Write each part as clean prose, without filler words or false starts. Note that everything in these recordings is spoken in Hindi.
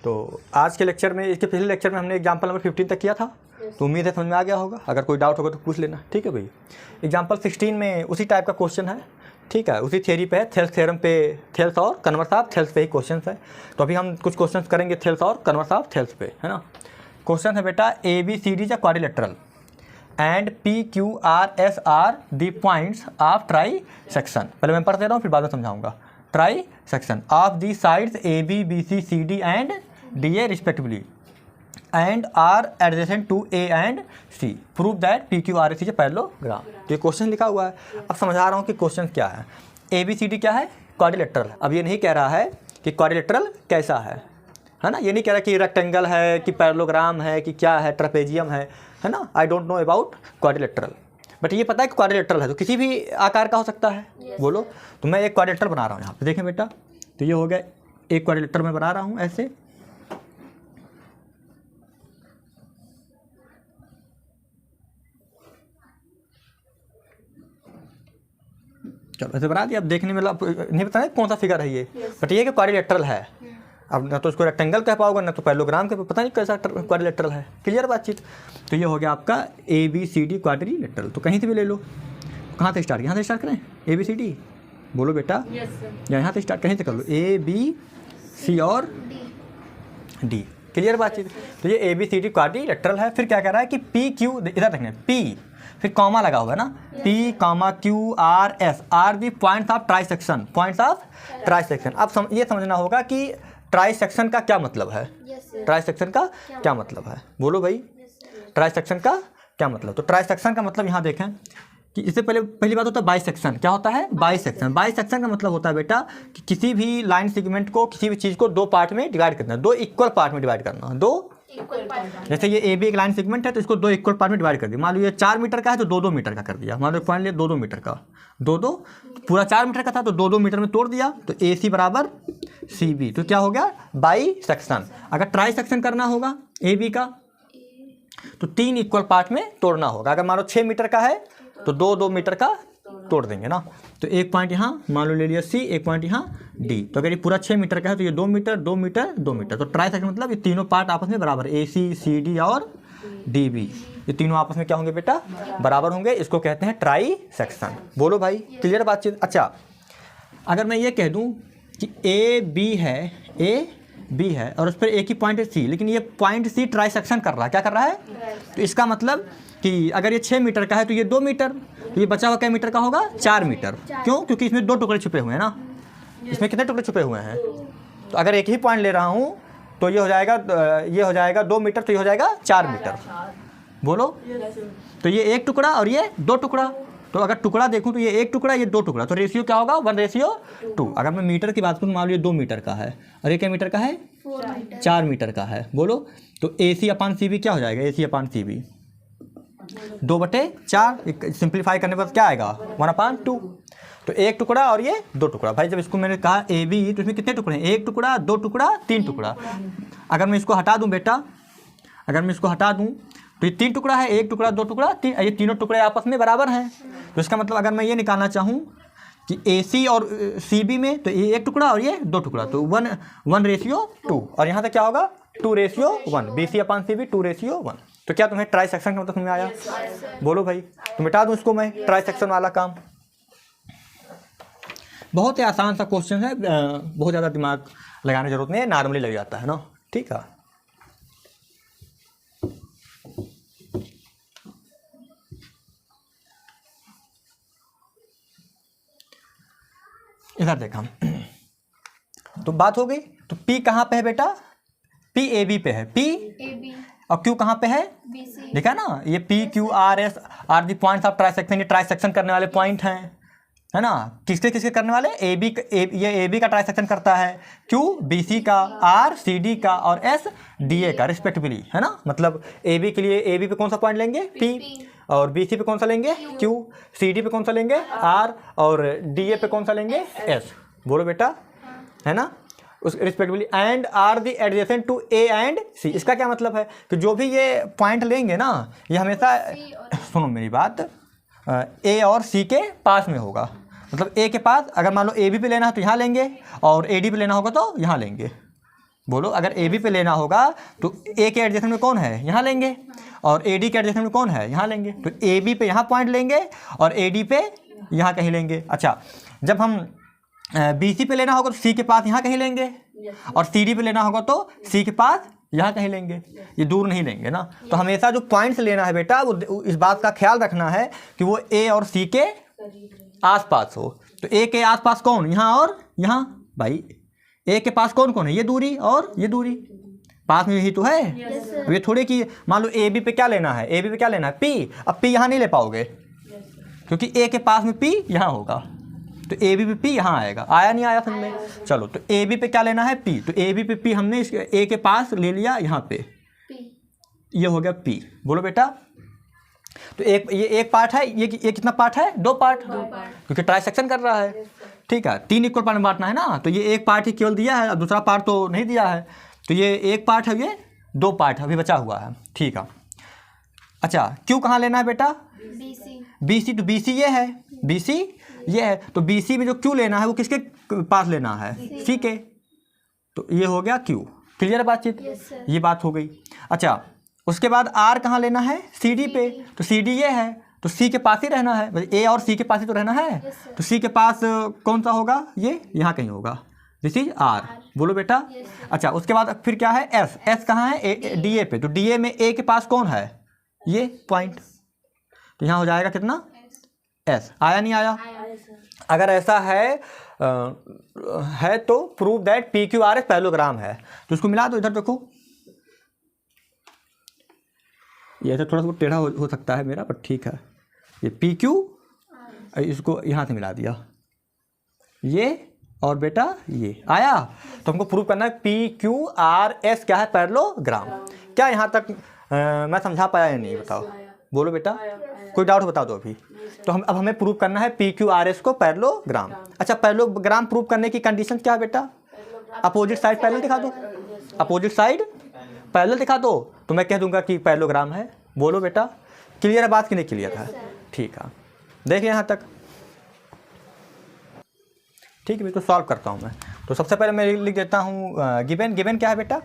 तो आज के लेक्चर में, इसके पिछले लेक्चर में हमने एग्जाम्पल नंबर 15 तक किया था, तो उम्मीद है समझ में आ गया होगा। अगर कोई डाउट होगा तो पूछ लेना, ठीक है भाई। एग्जाम्पल 16 में उसी टाइप का क्वेश्चन है, ठीक है, उसी थियरी पे है, थेल्स थ्योरम पे, थेल्स और कन्वर्स ऑफ थेल्स पे ही क्वेश्चन है। तो अभी हम कुछ क्वेश्चन करेंगे थेल्स और कन्वर्स ऑफ थेल्स पे, है ना। क्वेश्चन है बेटा, ABCD is a quadrilateral and PQRS are the points of trisection. पहले मैं पढ़ दे रहा हूँ, फिर बाद में समझाऊंगा। Trisection of the sides AB BC CD and DA respectively and are adjacent to A and C, prove that PQRS is a parallelogram. तो ये क्वेश्चन लिखा हुआ है। अब समझा रहा हूँ कि क्वेश्चन क्या है। ABCD क्या है? क्वाड्रिलेटरल। अब ये नहीं कह रहा है कि क्वाड्रिलेटरल कैसा है ना। ये नहीं कह रहा कि रेक्टेंगल है कि पैरेललोग्राम है कि क्या है, ट्रेपेजियम है ना। I don't know about quadrilateral, but ये पता है कि क्वाड्रिलेटरल है तो किसी भी आकार का हो सकता है। बोलो। तो मैं एक क्वाड्रिलेटरल बना रहा हूँ यहाँ पे, देखें बेटा। तो ये हो गया एक क्वाड्रिलेटरल मैं बना रहा हूँ ऐसे। चलो ऐसे बना दिया। अब देखने में नहीं पता है कौन सा फिगर है ये, बट ये कि क्वाड्रिलेटरल है। अब ना तो इसको रेक्टेंगल कह पाओगे ना तो पैरेललोग्राम कह, पता नहीं कैसा क्वाड्रिलेटरल है। क्लियर बातचीत। तो ये हो गया आपका ABCD क्वाड्रिलेटरल। तो कहीं से भी ले लो। कहाँ से स्टार्ट, यहाँ से स्टार्ट करें ABCD? बोलो बेटा। या यहाँ से स्टार्ट, कहीं से कर लो, ABC और D। क्लियर बातचीत। तो ये ABCD क्वाड्रिलेटरल है। फिर क्या कह रहा है कि PQ, इधर देखना, P फिर कॉमा लगा हुआ है ना, PQRS are the points of trisection, points of trisection. अब ये समझना होगा कि ट्राई सेक्शन का क्या मतलब है। ट्राई सेक्शन का क्या मतलब है? बोलो भाई। ट्राई सेक्शन का क्या मतलब? तो ट्राई सेक्शन का मतलब यहाँ देखें कि इससे पहली बात होता है बाइसेक्शन। क्या होता है? बाइसेक्शन। बाइसेक्शन का मतलब होता है बेटा कि किसी भी लाइन सेगमेंट को, किसी भी चीज़ को दो पार्ट में डिवाइड करना, दो इक्वल पार्ट में डिवाइड करना, दो जैसे ये AB एक लाइन सेगमेंट है तो इसको दो इक्वल पार्ट में डिवाइड कर दिया। मान लो ये 4 मीटर का है तो 2-2 मीटर का कर दिया। मान लो पॉइंट लिया 2-2 मीटर का, 2-2 पूरा 4 मीटर का था तो 2-2 मीटर में तोड़ दिया। तो AC बराबर CB, तो क्या हो गया? By section. अगर ट्राई सेक्शन करना होगा AB का तो 3 इक्वल पार्ट में तोड़ना होगा। अगर मान लो 6 मीटर का है तो 2-2 मीटर का तोड़ देंगे ना। तो एक पॉइंट यहाँ मान लो ले लिया C, एक पॉइंट यहाँ D। तो अगर ये पूरा 6 मीटर का है तो ये 2 मीटर 2 मीटर 2 मीटर। तो ट्राई सेक्शन मतलब ये तीनों पार्ट आपस में बराबर, AC CD और DB, ये तीनों आपस में क्या होंगे बेटा? बराबर होंगे। इसको कहते हैं ट्राई सेक्शन। बोलो भाई। क्लियर बातचीत। अच्छा, अगर मैं ये कह दूँ कि AB है और उस पर एक ही पॉइंट है C, लेकिन ये पॉइंट C ट्राई सेक्शन कर रहा है, क्या कर रहा है? तो इसका मतलब कि अगर ये 6 मीटर का है तो ये 2 मीटर, तो ये बचा हुआ क्या मीटर का होगा? 4 मीटर। क्यों? क्योंकि इसमें 2 टुकड़े छुपे हुए हैं ना। इसमें कितने टुकड़े छुपे हुए हैं? तो अगर एक ही पॉइंट ले रहा हूँ तो ये हो जाएगा 2 मीटर, तो ये हो जाएगा 4 मीटर। बोलो। तो ये एक टुकड़ा और ये 2 टुकड़ा। तो अगर टुकड़ा देखूँ तो ये एक टुकड़ा, ये 2 टुकड़ा, तो रेशियो क्या होगा? 1:2। अगर मैं मीटर की बात करूँ, मान लो ये 2 मीटर का है और ये क्या मीटर का है? 4 मीटर का है। बोलो। तो AC/CB क्या हो जाएगा? AC/CB 2/4। सिंप्लीफाई करने पर क्या आएगा? 1/2। तो एक टुकड़ा और ये 2 टुकड़ा। भाई जब इसको मैंने कहा AB तो इसमें कितने टुकड़े हैं? एक टुकड़ा, 2 टुकड़ा, 3 टुकड़ा। अगर मैं इसको हटा दूं बेटा, अगर मैं इसको हटा दूं तो ये 3 टुकड़ा है, एक टुकड़ा 2 टुकड़ा 3, ये तीनों टुकड़े आपस में बराबर हैं। तो इसका मतलब अगर मैं ये निकालना चाहूँ कि AC और CB में तो ये एक टुकड़ा और ये 2 टुकड़ा, तो 1:2। और यहाँ से क्या होगा? 2:1। BC/CB 2:1। तो क्या तुम्हें ट्राई सेक्शन का मतलब समझ में आया? बोलो भाई। तो मिटा दूं इसको मैं, ट्राई सेक्शन वाला काम। बहुत ही आसान सा क्वेश्चन है, बहुत ज़्यादा दिमाग लगाने की जरूरत नहीं है, नॉर्मली लग जाता है ना। ठीक है। इधर देखा तो बात हो गई। तो P कहाँ पे है बेटा? P AB पे है। P और Q कहाँ पे है? BC। देखा ना, ये PQRS are the points of trisection. ये ट्राई सेक्शन करने वाले पॉइंट हैं, है ना। किसके किसके करने वाले? ये AB का ट्राई सेक्शन करता है, Q BC का, R CD का और S DA का रिस्पेक्टिवली, है ना। मतलब AB के लिए AB पे कौन सा पॉइंट लेंगे? P। और BC पे कौन सा लेंगे? Q। CD पे कौन सा लेंगे? R। और DA पे कौन सा लेंगे? S। बोलो बेटा, है ना। उस respectively and are the adjacent to A and C। इसका क्या मतलब है कि जो भी ये पॉइंट लेंगे ना, ये हमेशा, सुनो मेरी बात, A और C के पास में होगा। मतलब A के पास अगर मान लो AB पे लेना है तो यहाँ लेंगे और AD पे लेना होगा तो यहाँ लेंगे। बोलो, अगर ए बी पे लेना होगा तो ए के एडजेसेंट में कौन है, यहाँ लेंगे, और ए डी के एडजेसेंट में कौन है, यहाँ लेंगे। तो ए बी पे यहाँ पॉइंट लेंगे और ए डी पे यहाँ कहीं लेंगे। अच्छा, जब हम बी सी पे लेना होगा तो सी के पास यहाँ कहीं लेंगे, और सी डी पे लेना होगा तो सी के पास यहाँ कहीं लेंगे, ये दूर नहीं लेंगे ना। तो हमेशा जो पॉइंट्स लेना है बेटा, वो इस बात का ख्याल रखना है कि वो ए और सी के आसपास हो। तो ए के आसपास कौन, यहाँ और यहाँ। भाई ए के पास कौन कौन है, ये दूरी और ये दूरी, पास में यही तो है। अब ये थोड़े कि मान लो ए बी पे क्या लेना है, ए बी पे क्या लेना है, पी। अब पी यहाँ नहीं ले पाओगे क्योंकि ए के पास में पी यहाँ होगा, तो ए बी पे पी यहाँ आएगा। आया नहीं आया समझ में? चलो, तो ए बी पे क्या लेना है, पी। तो ए बी पे पी हमने इस ए के पास ले लिया यहाँ पे, ये हो गया पी। बोलो बेटा, तो ये एक पार्ट है, ये कितना पार्ट है, 2 पार्ट, क्योंकि ट्राइसेक्शन कर रहा है। ठीक है, 3 इक्वल पार्ट में बांटना है ना, तो ये एक पार्ट ही केवल दिया है, दूसरा पार्ट तो नहीं दिया है। तो ये एक पार्ट है, ये 2 पार्ट अभी बचा हुआ है। ठीक है, अच्छा क्यू कहाँ लेना है बेटा, बी सी। तो बी सी ये है, बी सी ये है, तो बी सी में जो क्यू लेना है वो किसके पास लेना है, सी के। तो ये हो गया क्यू। क्लियर बातचीत, ये बात हो गई। अच्छा, उसके बाद आर कहाँ लेना है, सी डी पे। तो सी डी ये है, तो सी के पास ही रहना है, ए और सी के पास ही तो रहना है। तो सी के पास कौन सा होगा, ये यहाँ कहीं होगा, दिस इज आर। बोलो बेटा। अच्छा, उसके बाद फिर क्या है, एस। एस कहाँ है, डी ए पे। तो डी ए में ए के पास कौन है, ये पॉइंट। तो यहाँ हो जाएगा कितना, एस। आया नहीं आया? अगर ऐसा है तो prove that P Q R S parallelogram है। तो इसको मिला दो, इधर देखो, ये तो थोड़ा सा टेढ़ा हो सकता है मेरा, पर ठीक है। ये पी क्यू, इसको यहाँ से मिला दिया, ये और बेटा ये आया। तो हमको प्रूव करना है पी क्यू आर एस क्या है, पैरेललोग्राम। क्या यहाँ तक मैं समझा पाया या नहीं, बताओ। बोलो बेटा, कोई डाउट बता दो अभी। तो अब हमें प्रूव करना है पी क्यू आर एस को पैरेललोग्राम। अच्छा, पैरेललोग्राम प्रूव करने की कंडीशन क्या है बेटा, अपोजिट साइड पैरेलल दिखा दो, अपोजिट साइड पैरेलल दिखा दो, तो मैं कह दूंगा कि पैरेललोग्राम है। बोलो बेटा, क्लियर है बात कि नहीं क्लियर है? ठीक है, देखिए यहाँ तक। ठीक है, तो सॉल्व करता हूँ मैं। तो सबसे पहले मैं लिख देता हूँ गिवन। गिवन क्या है बेटा,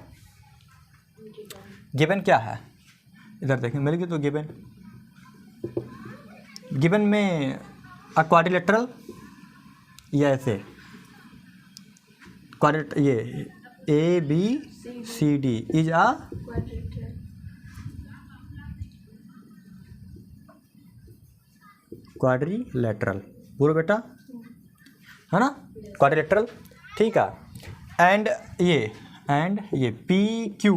गिवन क्या है, इधर देखें, मैं लिख देता हूँ गिवन। गिवन में क्वाड्रिलेटरल, ये ऐसे ये A B C D is a quadrilateral. बोलो बेटा, है ना, क्वाड्रिलेटरल। ठीक है, एंड ये पी क्यू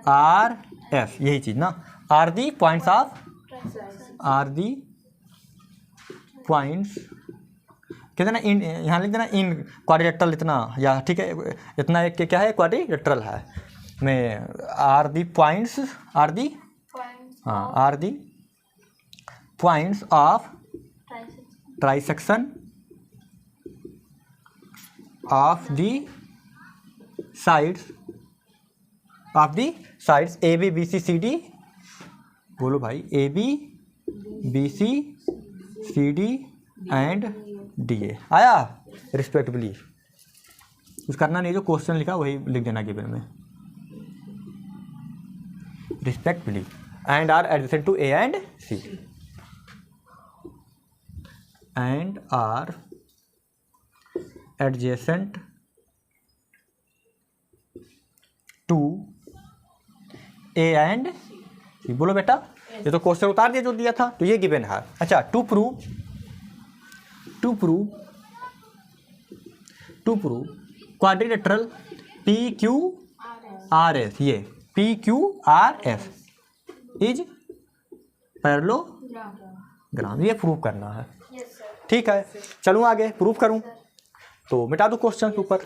आर एस, यही चीज़ ना, are the points of, are the points कितना, इन यहाँ लिख देना, इन क्वाड्रिलेटरल इतना, या ठीक है, इतना एक क्या है, क्वाड्रिलेटरल है। में are the points, are the, हाँ, are the points of trisection of the sides, of the sides A B B C C D. बोलो भाई, A B B C C D and D A. आया रिस्पेक्टिवली, कुछ करना नहीं, जो क्वेश्चन लिखा वही लिख देना गिवन में, respectively and are adjacent to A and C, and are adjacent to A and C. बोलो बेटा, ये तो क्वेश्चन उतार दिया जो दिया था, तो ये गिवन है। अच्छा, to prove quadrilateral P Q R S, ये P Q R S is parallelogram, ये प्रूव करना है। ठीक है, चलूँ आगे, प्रूव करूँ। तो मिटा दो क्वेश्चन ऊपर।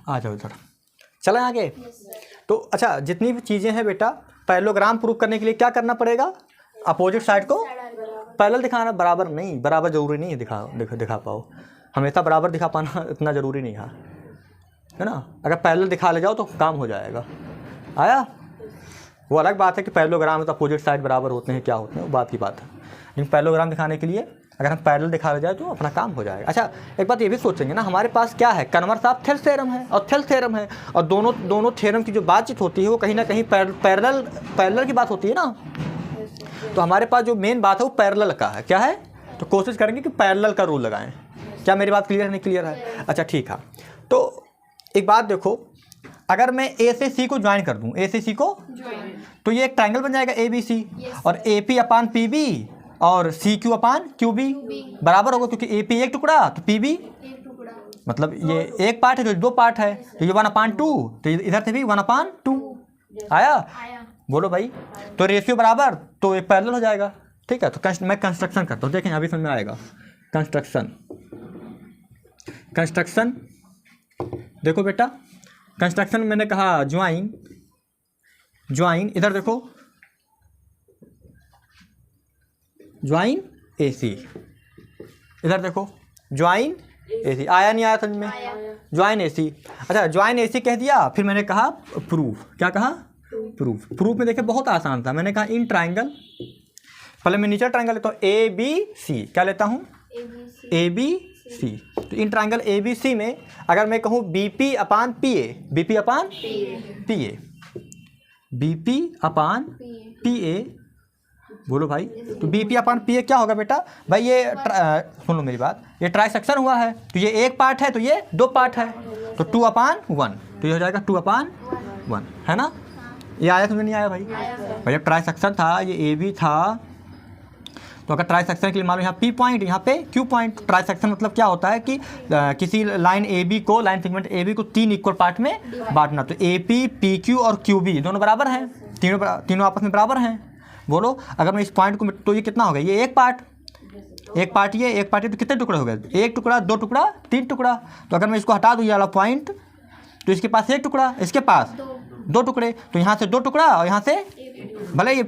आ जाओ इधर। चलें आगे। तो अच्छा, जितनी भी चीज़ें हैं बेटा, पैरेललोग्राम प्रूव करने के लिए क्या करना पड़ेगा? अपोजिट साइड को पैरेलल दिखाना। बराबर नहीं, बराबर जरूरी नहीं है दिखा पाओ, हमेशा बराबर दिखा पाना इतना ज़रूरी नहीं है ना। अगर पैरेलल दिखा ले जाओ तो काम हो जाएगा। आया? वो अलग बात है कि पैरेललोग्राम में तो अपोजिट साइड बराबर होते हैं, क्या होते हैं, वो बात की बात है। लेकिन पैरेललोग्राम दिखाने के लिए अगर हम पैरेलल दिखा ले जाए तो अपना काम हो जाएगा। अच्छा, एक बात ये भी सोचेंगे ना, हमारे पास क्या है? कन्वर्स ऑफ थेल्स थ्योरम है और थेल्स थ्योरम है, और दोनों थ्योरम की जो बातचीत होती है वो कहीं ना कहीं पैरेलल की बात होती है ना। तो हमारे पास जो मेन बात है वो पैरेलल का है। क्या है? तो कोशिश करेंगे कि पैरेलल का रूल लगाएं। क्या मेरी बात क्लियर है, नहीं क्लियर है? अच्छा ठीक है। तो एक बात देखो, अगर मैं ए से सी को ज्वाइन कर दूं, ए से सी को, तो ये एक ट्रायंगल बन जाएगा ए बी सी, और A P upon P B और C Q upon Q B बराबर होगा, क्योंकि ए पी एक टुकड़ा तो पी बी मतलब ये एक पार्ट है तो दो पार्ट है, तो ये 1/2, तो इधर से भी 1/2 आया। बोलो भाई, तो रेशियो बराबर, तो ये पैरेलल हो जाएगा। ठीक है, तो मैं कंस्ट्रक्शन करता हूँ, देखें अभी समझ में आएगा। कंस्ट्रक्शन देखो बेटा, कंस्ट्रक्शन मैंने कहा ज्वाइन, इधर देखो, ज्वाइन ए सी, इधर देखो ज्वाइन ए सी। आया नहीं आया समझ में? ज्वाइन ए सी। अच्छा, ज्वाइन ए सी कह दिया, फिर मैंने कहा प्रूफ। क्या कहा? प्रूफ में देखिए बहुत आसान था। मैंने कहा इन ट्राइंगल, पहले मैं नीचे ट्राइंगल लेता हूँ, ए बी सी। क्या लेता हूँ? A B C. तो इन ट्राइंगल ए बी सी में अगर मैं कहूँ B P upon P A, B P upon P A, B P upon P A, बोलो भाई, तो B P upon P A क्या होगा बेटा? भाई ये सुन लो मेरी बात, ये ट्राइसेक्शन हुआ है, तो ये एक पार्ट है तो ये दो पार्ट है, तो 2/1, तो ये हो जाएगा 2/1, है ना? ये आया समझ नहीं आया भाई? भाई जब ट्राइसेक्शन था, ये ए बी था, तो अगर ट्राइसेक्शन के लिए मान लो यहाँ पी पॉइंट, यहाँ पे क्यू पॉइंट। ट्राइसेक्शन मतलब क्या होता है कि किसी लाइन ए बी को, लाइन सेगमेंट ए बी को 3 इक्वल पार्ट में बांटना। तो ए पी, पी क्यू और क्यू बी दोनों बराबर हैं, तीनों आपस में बराबर हैं। बोलो, अगर मैं इस पॉइंट को, तो ये कितना हो गया? ये एक पार्ट ये, तो कितने टुकड़े हो गए? एक टुकड़ा, दो टुकड़ा, तीन टुकड़ा। तो अगर मैं इसको हटा दूँ ये वाला पॉइंट, तो इसके पास एक टुकड़ा, इसके पास दो टुकड़े, तो यहाँ से दो टुकड़ा और यहाँ से, भले ये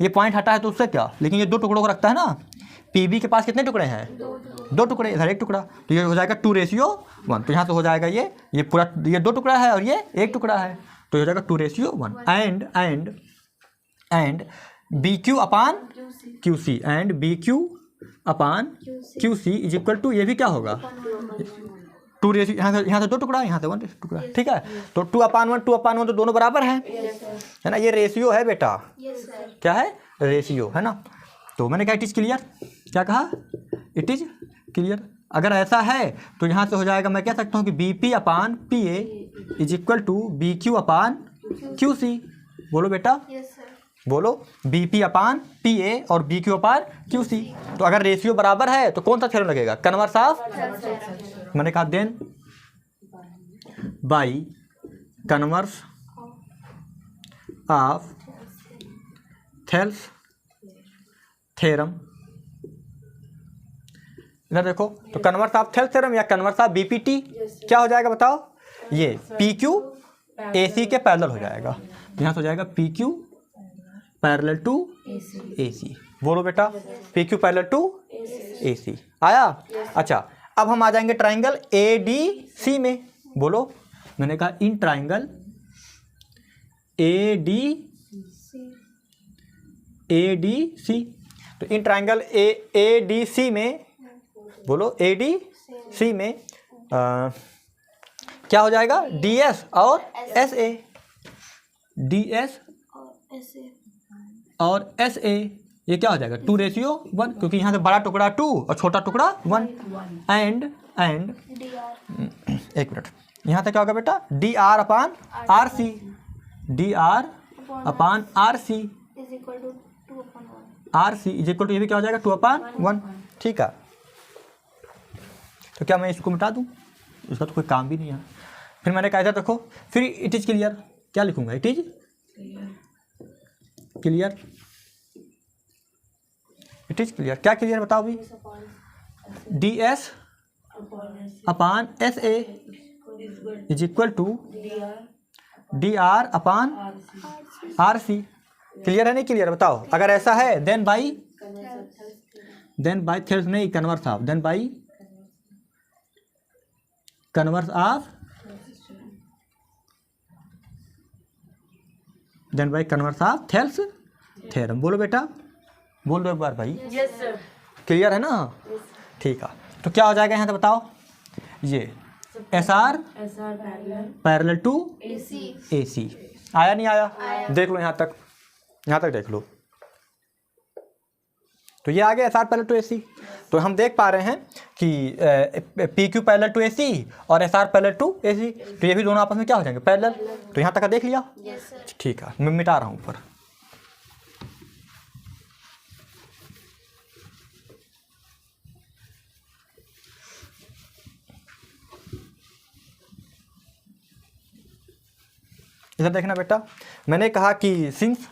पॉइंट हटा है तो उससे क्या, लेकिन ये दो टुकड़ों को रखता है ना। पी बी के पास कितने टुकड़े हैं? दो टुकड़े, इधर एक टुकड़ा, तो ये हो जाएगा 2:1। तो यहाँ से हो जाएगा ये पूरा, ये दो टुकड़ा है और ये एक टुकड़ा है, तो ये हो जाएगा 2:1। And B Q upon Q C, and B Q upon Q C is equal to, ये भी क्या होगा? 2:1। यहाँ से दो टुकड़ा, यहाँ से 1 टुकड़ा। ठीक है, तो 2/1 तो दोनों बराबर हैं, है ना? ये रेशियो है बेटा। क्या है? रेशियो, है ना? तो मैंने कहा इट इज क्लियर। क्या कहा? It is clear. अगर ऐसा है तो यहाँ से हो जाएगा, मैं कह सकता हूँ कि B P upon P A is equal to B Q upon Q C. बोलो बेटा, बोलो, B P upon P A और B Q upon Q C. तो अगर रेशियो बराबर है तो कौन सा थ्योरम लगेगा? कन्वर्स ऑफ, मैंने कहा then by converse of Thales theorem. इधर देखो, तो कन्वर्स ऑफ थेल्स थ्योरम या कन्वर्स ऑफ बीपीटी क्या हो जाएगा बताओ? ये पी क्यू ए सी के पैरेलल हो जाएगा। यहाँ से हो जाएगा P Q parallel to A सी। बोलो बेटा, P Q parallel to A सी। आया? अच्छा, अब हम आ जाएंगे ट्राइंगल ए डी सी में। बोलो, मैंने कहा in triangle A D C. तो in triangle A D C में, बोलो ए डी सी में क्या हो जाएगा? डी एस और एस ए, डी एस और एस ए, ये क्या हो जाएगा? 2:1, क्योंकि यहाँ से बड़ा टुकड़ा 2 और छोटा टुकड़ा 1। एंड एक मिनट, यहाँ से क्या होगा बेटा? D R upon R C, is R upon R सी इज इक्वल टू, ये भी क्या हो जाएगा? 2/1। ठीक है, तो क्या मैं इसको मिटा दूँ? इसका तो कोई काम भी नहीं है। फिर मैंने कहा था देखो, फिर इट इज क्लियर। क्या लिखूंगा? It is clear. It is clear. क्या क्लियर बताओ भी? D S upon S A is equal to D R upon R C. Clear है नहीं क्लियर बताओ। अगर ऐसा है देन बाई थेल्स नहीं converse of, then by converse of, then by converse of Thales theorem. बोलो बेटा, बोल दो एक बार भाई। Yes sir. क्लियर है ना? ठीक है, तो क्या हो जाएगा यहाँ से बताओ। ये S R parallel to A सी आया नहीं आया? देख लो यहाँ तक देख लो। तो ये आ गया S R parallel to A C. तो हम देख पा रहे हैं कि P Q parallel to A सी और S R parallel to A C, तो ये भी दोनों आपस में क्या हो जाएंगे? पैरेलल। तो यहाँ तक का देख लिया? ठीक है, मैं मिटा रहा हूँ ऊपर। इधर देखना बेटा, मैंने कहा कि सिंस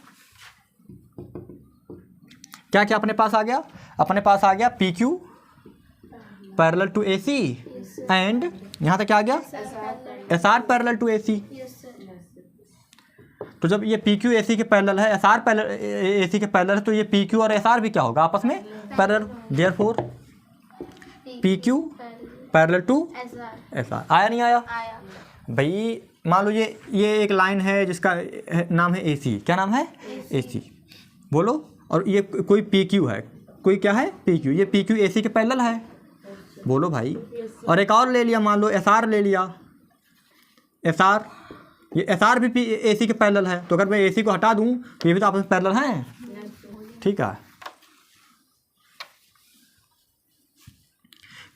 क्या क्या अपने पास आ गया? अपने पास आ गया P Q parallel to A C and यहाँ तक क्या आ गया? S R parallel to A C. तो जब ये पी क्यू ए सी के पैरेलल है, S R parallel A C के पैरेलल है, तो ये पी क्यू और एस आर भी क्या होगा? आपस में parallel. Therefore P Q parallel to S R. आया नहीं आया? भाई मान लो ये एक लाइन है जिसका नाम है ए सी। क्या नाम है? ए सी। बोलो। और ये कोई पी क्यू है, कोई क्या है? P Q. ये पी क्यू ए सी के पैरेलल है। बोलो भाई। और एक और ले लिया, मान लो एस आर ले लिया, एस आर। ये एस आर भी ए सी के पैरेलल है। तो अगर मैं ए सी को हटा दूँ तो ये भी तो आपस में पैरेलल हैं। ठीक है।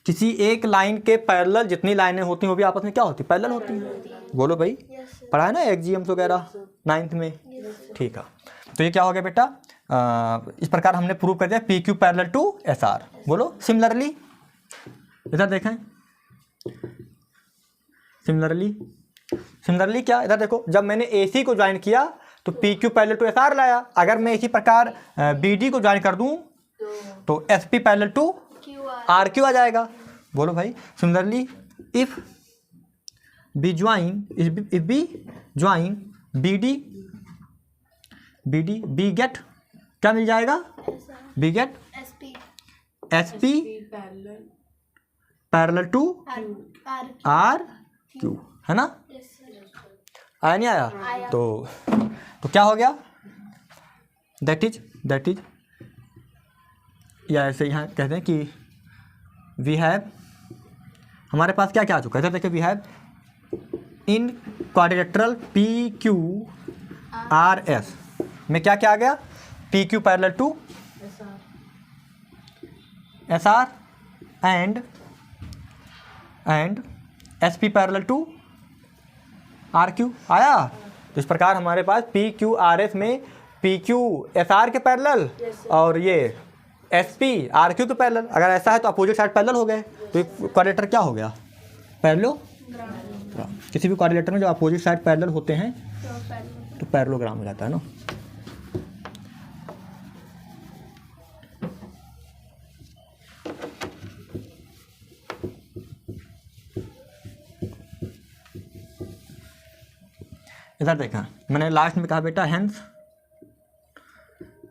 किसी एक लाइन के पैरेलल जितनी लाइनें होती हैं वो भी आपस में क्या होती? पैरेलल होती हैं। बोलो भाई। पढ़ा है ना एक्जियम्स वगैरह 9th में? ठीक है। तो ये क्या हो गया बेटा? इस प्रकार हमने प्रूव कर दिया P Q parallel to S R. बोलो सिमिलरली। इधर देखें, सिमिलरली क्या? इधर देखो, जब मैंने ए सी को ज्वाइन किया तो P Q parallel to S R लाया। अगर मैं इसी प्रकार बी डी को ज्वाइन कर दूं तो S P parallel to R Q आ जाएगा। बोलो भाई। Similarly if we join we get क्या मिल जाएगा? We get S P parallel to R Q, है ना? आया नहीं आया? तो क्या हो गया? दैट इज या ऐसे यहाँ कहते हैं कि वी हैव, हमारे पास क्या क्या आ चुका है? देखिए we have in quadrilateral P Q R S में क्या क्या आ गया? P Q parallel to S R and S P parallel to R Q आया। तो इस प्रकार हमारे पास पी क्यू आर एस में पी क्यू एस आर के पैरेलल और ये एस पी आर क्यू के पैरेलल। अगर ऐसा है तो अपोजिट साइड पैरेलल हो गए। तो एक क्वाड्रिलेटर क्या हो गया? पैरेललोग्राम। किसी भी क्वाड्रिलेटर में जब अपोजिट साइड पैरेलल होते हैं तो पैरेललोग्राम हो जाता है ना। इधर देखा, मैंने लास्ट में कहा बेटा hence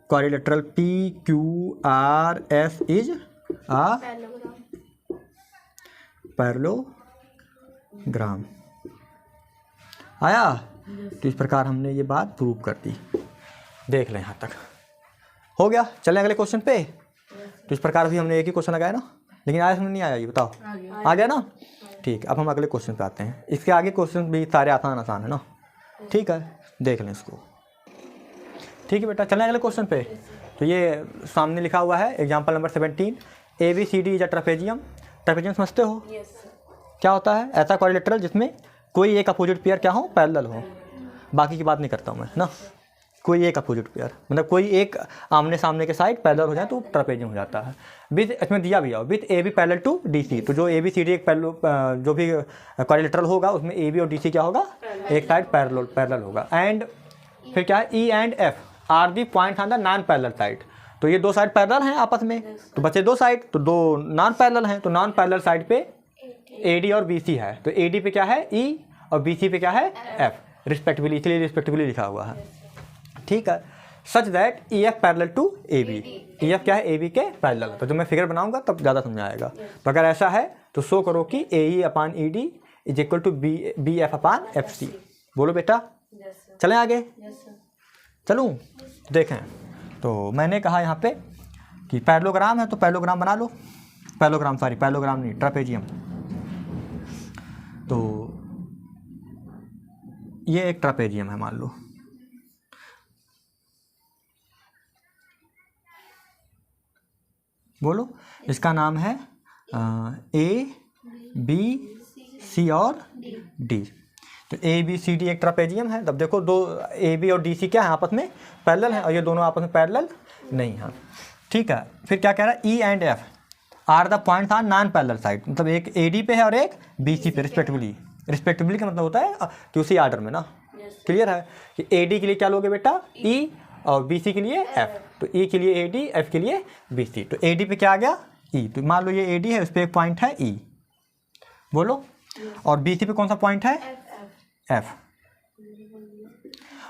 quadrilateral P Q R S is a parallelogram. आया? तो इस प्रकार हमने ये बात प्रूव कर दी। देख लें यहाँ तक हो गया। चलें अगले क्वेश्चन पे। तो इस प्रकार भी हमने एक ही क्वेश्चन लगाया ना, लेकिन आया समझ नहीं आया? ये बताओ। आ गया ना? ठीक। अब हम अगले क्वेश्चन पे आते हैं। इसके आगे क्वेश्चन भी सारे आसान है ना। ठीक है, देख लें इसको। ठीक है बेटा, चलें अगले क्वेश्चन पे। तो ये सामने लिखा हुआ है example number 17, A B C D is a trapezium. Trapezium समझते हो? क्या होता है? ऐसा क्वाड्रिलेटरल जिसमें कोई एक अपोजिट पेयर क्या हो? पैरेलल हो। बाकी की बात नहीं करता हूँ मैं ना। कोई एक अपोजिट पेयर मतलब कोई एक आमने सामने के साइड पैरेलल हो जाए तो ट्रेपेजियम हो जाता है। विथ इसमें दिया भी हो with A B parallel to D C. तो जो ए बी सी डी एक जो भी क्वाड्रिलेटरल होगा उसमें ए बी और डी सी क्या होगा? एक साइड पैरेलल होगा। एंड फिर क्या है? E and F are the point on the non parallel side. तो ये दो साइड पैरेलल हैं आपस में, तो बचे दो साइड, तो दो नॉन पैरेलल हैं। तो नॉन पैरेलल साइड पे ए डी और बी सी है। तो ए डी पे क्या है? ई और बी सी पे क्या है? एफ। रिस्पेक्टिवली, इसलिए रिस्पेक्टिवली लिखा हुआ है, ठीक है। Such that E F parallel to A B, E F क्या है, ए बी के पैरेलल। तो जब मैं फिगर बनाऊंगा तब ज़्यादा समझ आएगा। तो अगर ऐसा है तो शो करो कि A E upon E D is equal to B F upon F C. बोलो बेटा, चलें आगे, चलूँ, देखें। तो मैंने कहा यहाँ पे कि पैरेललोग्राम है तो पैरेललोग्राम बना लो, पैरेललोग्राम नहीं, ट्रापेजियम। तो ये एक ट्रापेजियम है मान लो, बोलो, इसका नाम है ए बी सी और डी। तो ए बी सी डी एक ट्रापेजियम है। तब देखो दो ए बी और डी सी क्या है, आपस में पैरेलल है, और ये दोनों आपस में पैरेलल नहीं है, ठीक है। फिर क्या कह रहा है, E and F are the points on non parallel side, मतलब एक ए डी पे है और एक बी सी पे रिस्पेक्टिवली। रिस्पेक्टिवली का मतलब होता है कि उसी आर्डर में ना, क्लियर है कि ए डी के लिए क्या लोगे बेटा, ई, और बी सी के लिए एफ। तो ई के लिए ए डी, एफ के लिए बी सी। तो ए डी पे क्या आ गया, ई। तो मान लो ये ए डी है, उस पर एक पॉइंट है ई, बोलो, और बी सी पे कौन सा पॉइंट है, एफ।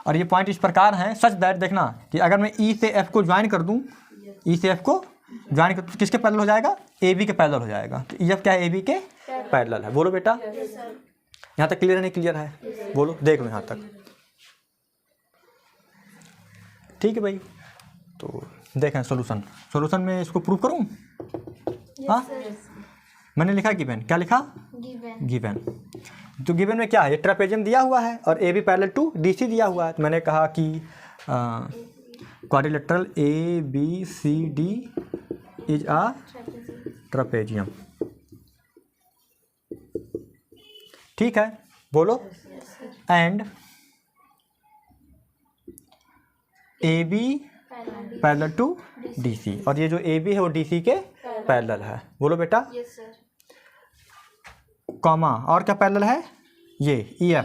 और ये पॉइंट इस प्रकार हैं सच दैट, देखना कि अगर मैं ई से एफ को ज्वाइन कर दूं, ई से एफ को ज्वाइन कर, किसके पैरेलल हो जाएगा, ए बी के पैरेलल हो जाएगा। तो ई एफ क्या है, ए बी के पैरेलल है। बोलो बेटा, यहाँ तक क्लियर है, नहीं क्लियर है, बोलो, देख लो यहाँ तक, ठीक है भाई। तो देखें सॉल्यूशन में इसको प्रूव करूँ, हाँ, मैंने लिखा गिवन, क्या लिखा, गिवन। तो गिवन में क्या है, ये ट्रापेजियम दिया हुआ है और A B parallel to D C दिया हुआ है। तो मैंने कहा कि quadrilateral A B C D is a trapezium, ठीक है, बोलो। And A B parallel to D C, और ये जो ए बी है वो डी सी के पैरेलल है। बोलो बेटा, कॉमा, और क्या पैरेलल है, ये ई एफ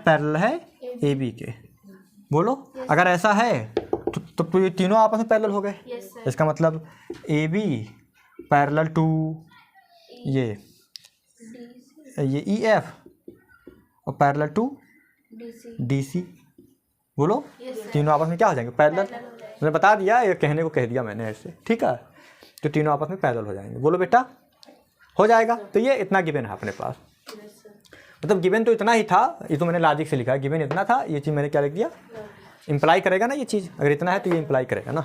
पैरेलल है ए बी के। बोलो, अगर ऐसा है तो ये तीनों आपस में पैरेलल हो गए। इसका मतलब ए बी पैरेलल टू ये ई एफ और पैरेलल टू डी सी। बोलो, तीनों आपस में क्या हो जाएंगे, पैरेलल। मैंने बता दिया, ये कहने को कह दिया मैंने ऐसे, ठीक है। तो तीनों आपस में पैरेलल हो जाएंगे। बोलो बेटा, हो जाएगा। तो ये इतना गिवन है अपने पास, मतलब गिवन तो इतना ही था, ये तो मैंने लॉजिक से लिखा है, गिवन इतना था, ये चीज़ मैंने क्या लिख दिया, इम्प्लाई करेगा ना ये चीज़, अगर इतना है तो ये इम्प्लाई करेगा ना,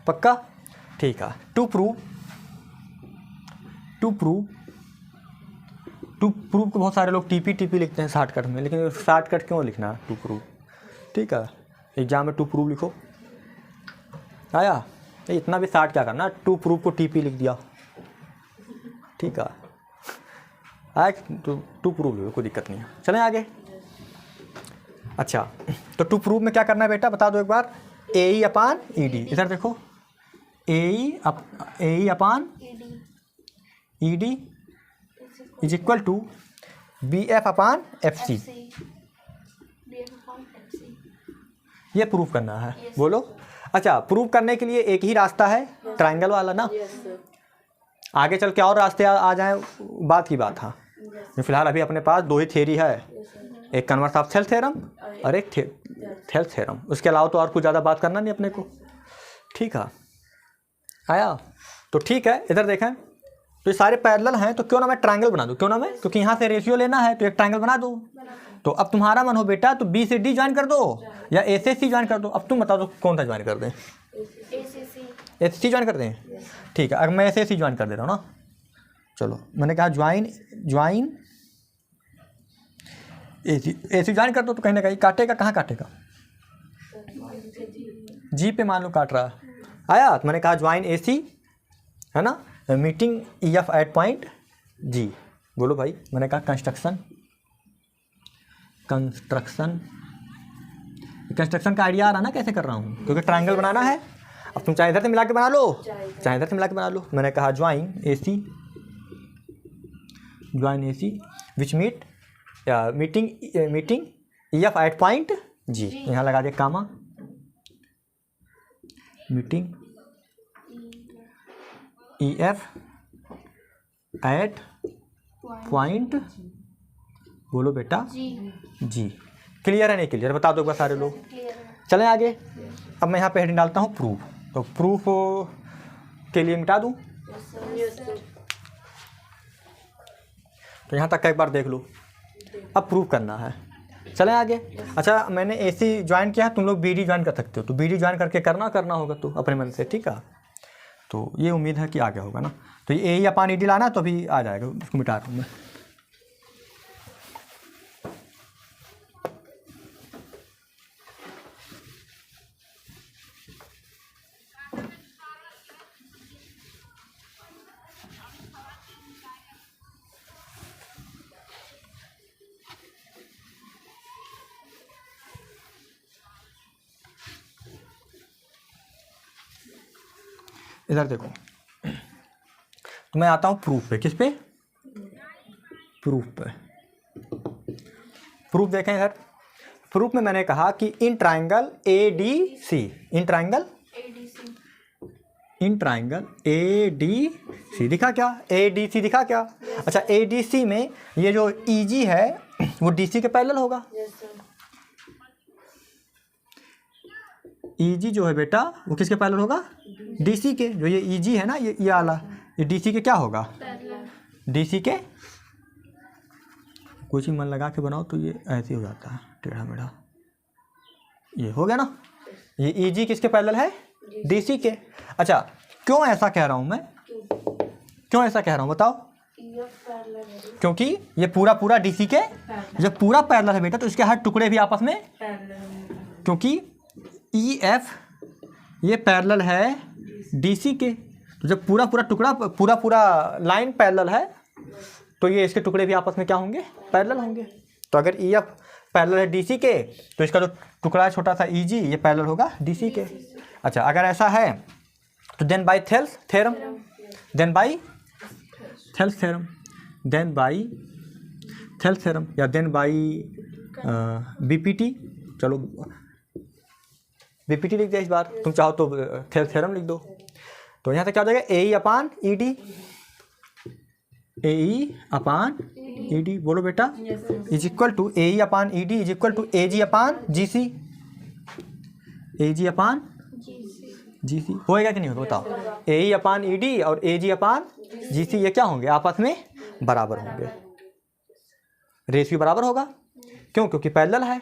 पक्का, ठीक है। टू प्रूव को बहुत सारे लोग टीपी लिखते हैं शॉर्टकट में, लेकिन शॉर्टकट क्यों लिखना, टू प्रूव, ठीक है। एग्जाम में टू प्रूव लिखो, आया, इतना भी शॉर्ट क्या करना, टू प्रूव को टीपी लिख दिया, ठीक है। आए तो टू प्रूव लिखो, कोई दिक्कत नहीं है। चलें आगे। अच्छा, तो टू प्रूव में क्या करना है बेटा, बता दो एक बार, ए ई अपान ई डी, इधर देखो, A E upon E D is equal to B F upon F C, ये प्रूव करना है। बोलो, अच्छा, प्रूव करने के लिए एक ही रास्ता है, ट्रायंगल वाला ना, आगे चल के और रास्ते आ जाएं, बात की बात। हाँ, फिलहाल अभी अपने पास दो ही थ्योरी है, एक कन्वर्स ऑफ सेल्फ थ्योरम और एक थेल्स थ्योरम। उसके अलावा तो और कुछ ज़्यादा बात करना नहीं अपने को, ठीक है। आया, तो ठीक है, इधर देखें, तो ये सारे पैरेलल हैं, तो क्यों ना मैं ट्रायंगल बना दूँ, क्यों ना मैं, क्योंकि यहाँ से रेशियो लेना है तो एक ट्रायंगल बना दूँ। तो अब तुम्हारा मन हो बेटा, तो बी से डी ज्वाइन कर दो या ए से सी ज्वाइन कर दो। अब तुम बताओ तो कौन सा ज्वाइन कर दें, ए सी ज्वाइन कर दें, ठीक है। अगर मैं ए से सी ज्वाइन कर दे रहा हूँ ना, चलो, मैंने कहा ज्वाइन ए सी ज्वाइन कर दो, तो कहीं ना कहीं काटेगा, कहाँ काटेगा, जी पे मान लो काट रहा है। आया, तो मैंने कहा ज्वाइन ए सी, है ना, meeting E F at point G. बोलो भाई, मैंने कहा कंस्ट्रक्शन का आइडिया आ रहा ना कैसे कर रहा हूँ, क्योंकि ट्रायंगल बनाना है। अब तुम चाहे इधर से मिला के बना लो, चाहे इधर से मिला के बना लो। मैंने कहा join A C which meeting E F at point G, यहाँ लगा दिया comma, meeting E F at point बोलो बेटा जी। जी। क्लियर है नहीं क्लियर बता दो एक बार सारे लोग। चलें आगे। अब मैं यहाँ पे हेडिंग डालता हूँ प्रूफ। तो प्रूफ के लिए मिटा दूँ, तो यहाँ तक का एक बार देख लो। अब प्रूफ करना है, चलें आगे। अच्छा मैंने AC ज्वाइन किया है, तुम लोग BD ज्वाइन कर सकते हो, तो BD ज्वाइन करके करना होगा तो अपने मन से, ठीक है। तो ये उम्मीद है कि आगे होगा ना। तो ये AE अपान ED लाना तो अभी आ जाएगा, उसको मिटा रहा हूँ मैं। इधर देखो, तो मैं आता हूँ प्रूफ पे। किस पे? प्रूफ पे। प्रूफ देखें इधर। प्रूफ में मैंने कहा कि in triangle ADC, in triangle ADC दिखा क्या? ADC दिखा क्या? अच्छा ADC में ये जो EG है वो DC के पैरेलल होगा। EG जो है बेटा वो किसके पैरेलल होगा? DC के। जो ये EG है ना, ये आला, ये DC के क्या होगा? DC के। कोई चीज़ मन लगा के बनाओ तो ये ऐसे हो जाता है टेढ़ा मेढ़ा। ये हो गया ना। ये EG किसके पैरेलल है? DC के। अच्छा क्यों ऐसा कह रहा हूँ मैं? क्यों ऐसा कह रहा हूँ बताओ? क्योंकि ये पूरा DC के जब पूरा पैरेलल है बेटा तो इसके हर टुकड़े भी आपस में, क्योंकि EF ये पैरेलल है DC के, तो जब पूरा टुकड़ा पूरा लाइन पैरेलल है तो ये इसके टुकड़े भी आपस में क्या होंगे? पैरेलल होंगे। तो अगर EF पैरेलल है DC के तो इसका जो टुकड़ा है छोटा सा EG ये पैरेलल होगा DC के। अच्छा अगर ऐसा है तो देन बाय थेल्स थ्योरम, या देन बाय BPT। चलो BPT लिख दिया इस बार, तुम चाहो तो थेल्स थ्योरम लिख दो। तो यहाँ से क्या हो जाएगा? AE अपान ED, बोलो बेटा, is equal to AE upon ED is equal to AG upon GC। होएगा कि नहीं होगा बताओ? AE अपान ED और AG अपान GC ये क्या होंगे? आपस में बराबर होंगे, रेशियो बराबर होगा। क्यों? क्योंकि पैरेलल है।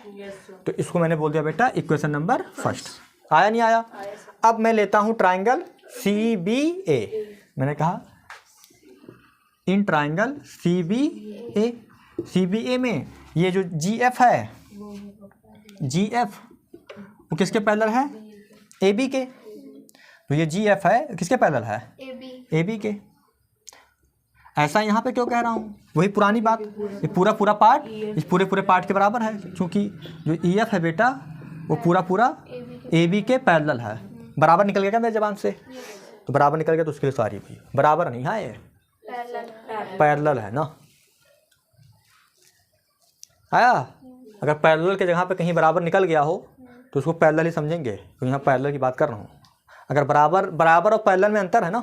तो इसको मैंने बोल दिया बेटा इक्वेशन नंबर फर्स्ट। आया नहीं आया? अब मैं लेता हूँ ट्राइंगल CBA। मैंने कहा इन ट्राइंगल CBA में ये जो GF है, GF वो किसके पैरेलल है? AB के। तो ये GF है किसके पैरेलल है? AB के। ऐसा यहाँ पे क्यों कह रहा हूँ? वही पुरानी बात, ये पूरा पार्ट इस पूरे पार्ट के बराबर है, क्योंकि जो EF है बेटा वो पूरा AB के पैरेलल है। बराबर निकल गया क्या मेरे जबान से? तो बराबर निकल गया तो उसके लिए सॉरी भाई, बराबर नहीं है, ये पैरेलल है ना। आया? अगर पैरेलल के जगह पे कहीं बराबर निकल गया हो तो उसको पैरेलल ही समझेंगे, तो यहाँ पैरेलल की बात कर रहा हूँ। अगर बराबर और पैरेलल में अंतर है ना।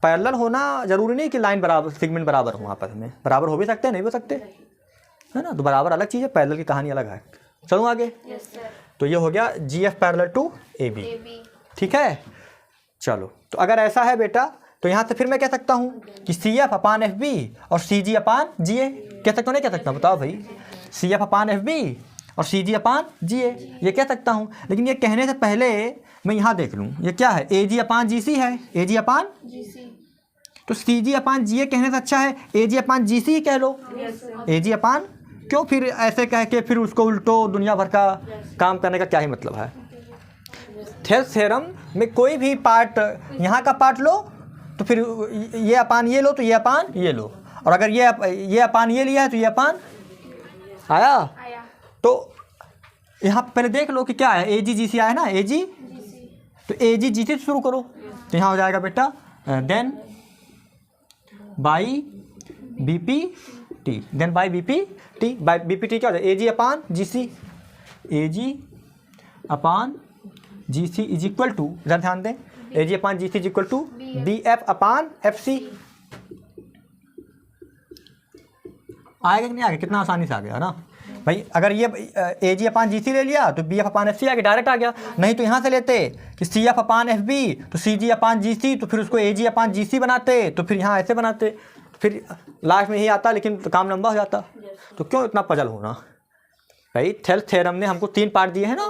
पैरेलल होना जरूरी नहीं कि लाइन बराबर, सेगमेंट बराबर हो, आपस में बराबर हो भी सकते हैं, नहीं हो सकते, है ना। तो बराबर अलग चीज़ है, पैरेलल की कहानी अलग है। चलूँ आगे। तो ये हो गया GF पैरेलल टू AB, ठीक है। चलो तो अगर ऐसा है बेटा तो यहाँ से फिर मैं कह सकता हूँ कि CF अपान FB और CG अपान GA। कह सकता हूँ नहीं कह सकता? बताओ भाई। CF अपान FB और CG अपान GA ये कह सकता हूँ, लेकिन ये कहने से पहले मैं यहाँ देख लूँ ये क्या है? AG अपान GC है, AG अपान GC। तो CG अपान GA कहने से अच्छा है AG अपान GC ही कह लो। AG अपान क्यों फिर ऐसे कह के फिर उसको उल्टो दुनिया भर का काम करने का क्या ही मतलब है? थेल्स थ्योरम में कोई भी पार्ट, यहाँ का पार्ट लो तो फिर ये अपान ये लो तो ये अपान ये लो, और अगर ये अपान ये लिया है तो ये अपान आया। तो यहाँ पहले देख लो कि क्या है? AG GC आया ना, AG, तो AG GC से शुरू करो तो यहाँ हो जाएगा बेटा then by BPT, then by BPT। By BPT क्या हो जाएगा? AG upon GC, AG upon GC is equal to, इधर ध्यान दें, AG upon GC is equal to BF upon FC। आएगा कि नहीं आएगा? कितना आसानी से आ गया ना भाई। अगर ये ए जी अपान जी सी ले लिया तो बी एफ अपान एफ सी आ गया, डायरेक्ट आ गया। नहीं तो यहाँ से लेते कि C F upon F B, तो सी जी अपान जी सी, तो फिर उसको ए जी अपान जी सी बनाते, तो फिर यहाँ ऐसे बनाते, तो फिर लास्ट में यही आता, लेकिन तो काम लंबा हो जाता। तो क्यों इतना पजल होना भाई। थेल्स थ्योरम ने हमको 3 पार्ट दिए हैं ना,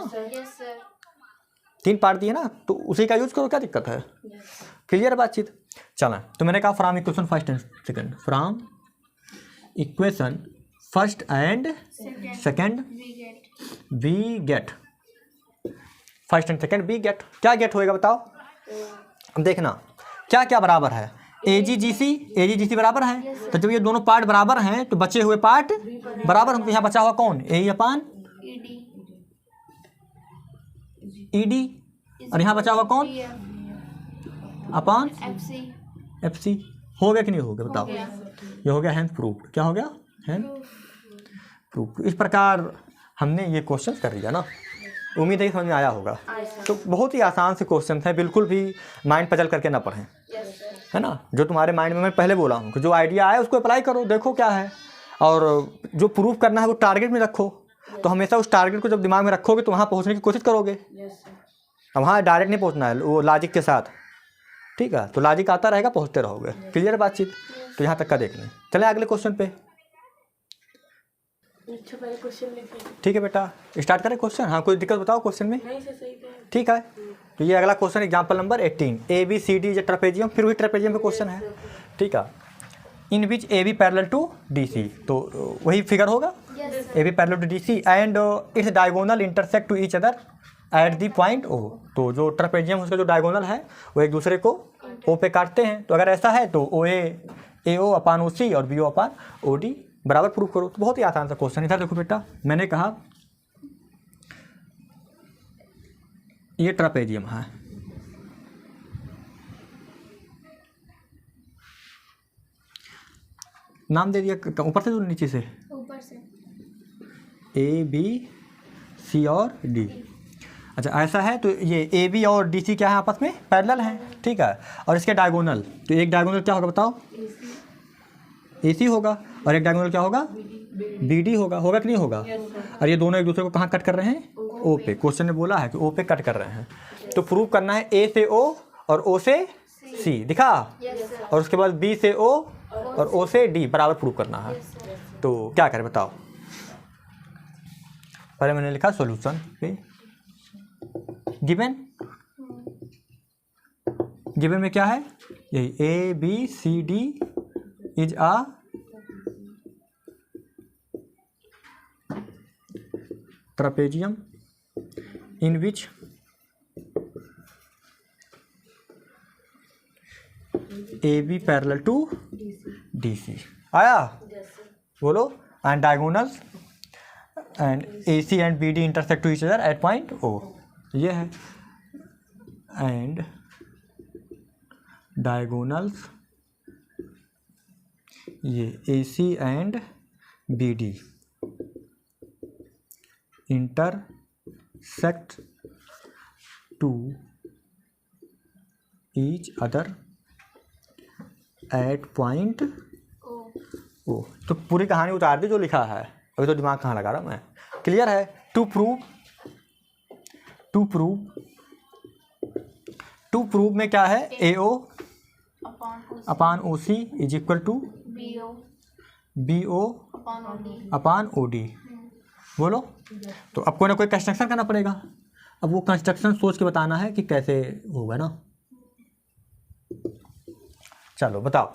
3 पार्ट दिए ना, तो उसी का यूज करो, क्या दिक्कत है। क्लियर बातचीत। चला, तो मैंने कहा from equation first and second, from equation first and second we get, first and second we get. क्या गेट होएगा बताओ। अब देखना क्या क्या बराबर है। ए जी जी सी बराबर है, तो जब ये दोनों पार्ट बराबर हैं तो बचे हुए पार्ट बराबर होंगे। यहाँ बचा हुआ कौन, ए अपान ई डी, और यहाँ बचा हुआ कौन, अपान एफ सी। हो गया कि नहीं हो गया बताओ। ये हो गया हैंस प्रूफ। क्या हो गया, हैंस प्रूफ। इस प्रकार हमने ये क्वेश्चन कर लिया ना। उम्मीद है कि समझ में आया होगा। तो बहुत ही आसान से क्वेश्चन है, बिल्कुल भी माइंड पजल करके ना पढ़ें, है ना। जो तुम्हारे माइंड में, मैं पहले बोला हूँ कि जो आइडिया आए उसको अप्लाई करो, देखो क्या है, और जो प्रूफ करना है वो टारगेट में रखो। तो हमेशा उस टारगेट को जब दिमाग में रखोगे तो वहाँ पहुँचने की कोशिश करोगे। अब वहाँ डायरेक्ट नहीं पहुँचना है, वो लॉजिक के साथ, ठीक है। तो लॉजिक आता रहेगा, पहुँचते रहोगे। क्लियर बातचीत। तो यहाँ तक का देख लें। चलें अगले क्वेश्चन पे। ठीक है बेटा, स्टार्ट करें क्वेश्चन। हाँ, कोई दिक्कत बताओ क्वेश्चन में। ठीक है, तो ये अगला question example number 18, A B C D is trapezium. फिर भी ट्रेपेजियम पे क्वेश्चन है, ठीक है। In which A B parallel to D C, तो वही फिगर होगा, A B parallel to D C and its diagonal intersect to each other at the point O. तो जो ट्रेपेजियम उसका जो डायगोनल है वो एक दूसरे को ओ पे काटते हैं। तो अगर ऐसा है तो ओ ए ओ अपान ओ सी और B O upon O D बराबर प्रूफ करो। तो बहुत ही आसान सा क्वेश्चन। इधर देखो बेटा, मैंने कहा ये ट्रेपेजियम है, नाम दे दिया ऊपर से तो नीचे से, ऊपर से ए बी सी और डी। अच्छा ऐसा है तो ये ए बी और डी सी क्या है, आपस में पैरेलल हैं, ठीक है। और इसके डायगोनल, तो एक डायगोनल क्या होगा बताओ, ए सी होगा, और एक डायगोनल क्या होगा, बी डी होगा। होगा कि नहीं होगा। और ये दोनों एक दूसरे को कहाँ कट कर रहे हैं, ओ पे। क्वेश्चन ने बोला है कि ओ पे कट कर रहे हैं। तो प्रूव करना है ए से ओ और ओ से सी, दिखा। और उसके बाद बी से ओ और ओ से डी बराबर प्रूव करना है। तो क्या करें बताओ। पहले मैंने लिखा सॉल्यूशन पे, गिवन में क्या है, यही A B C D is a trapezium in which A B parallel to D C. आया, बोलो। And diagonals and A C and B D intersect to each other at point O, ये है। एंड डायगोनल्स, ये A C and B D intersect to each other at point O. तो पूरी कहानी उतार दी जो लिखा है, अभी तो दिमाग कहाँ लगा रहा मैं। क्लियर है। टू प्रूव में क्या है, A O upon O C is equal to B O upon O D. बोलो। तो अब कोई ना कोई कंस्ट्रक्शन करना पड़ेगा। अब वो कंस्ट्रक्शन सोच के बताना है कि कैसे होगा ना। चलो बताओ।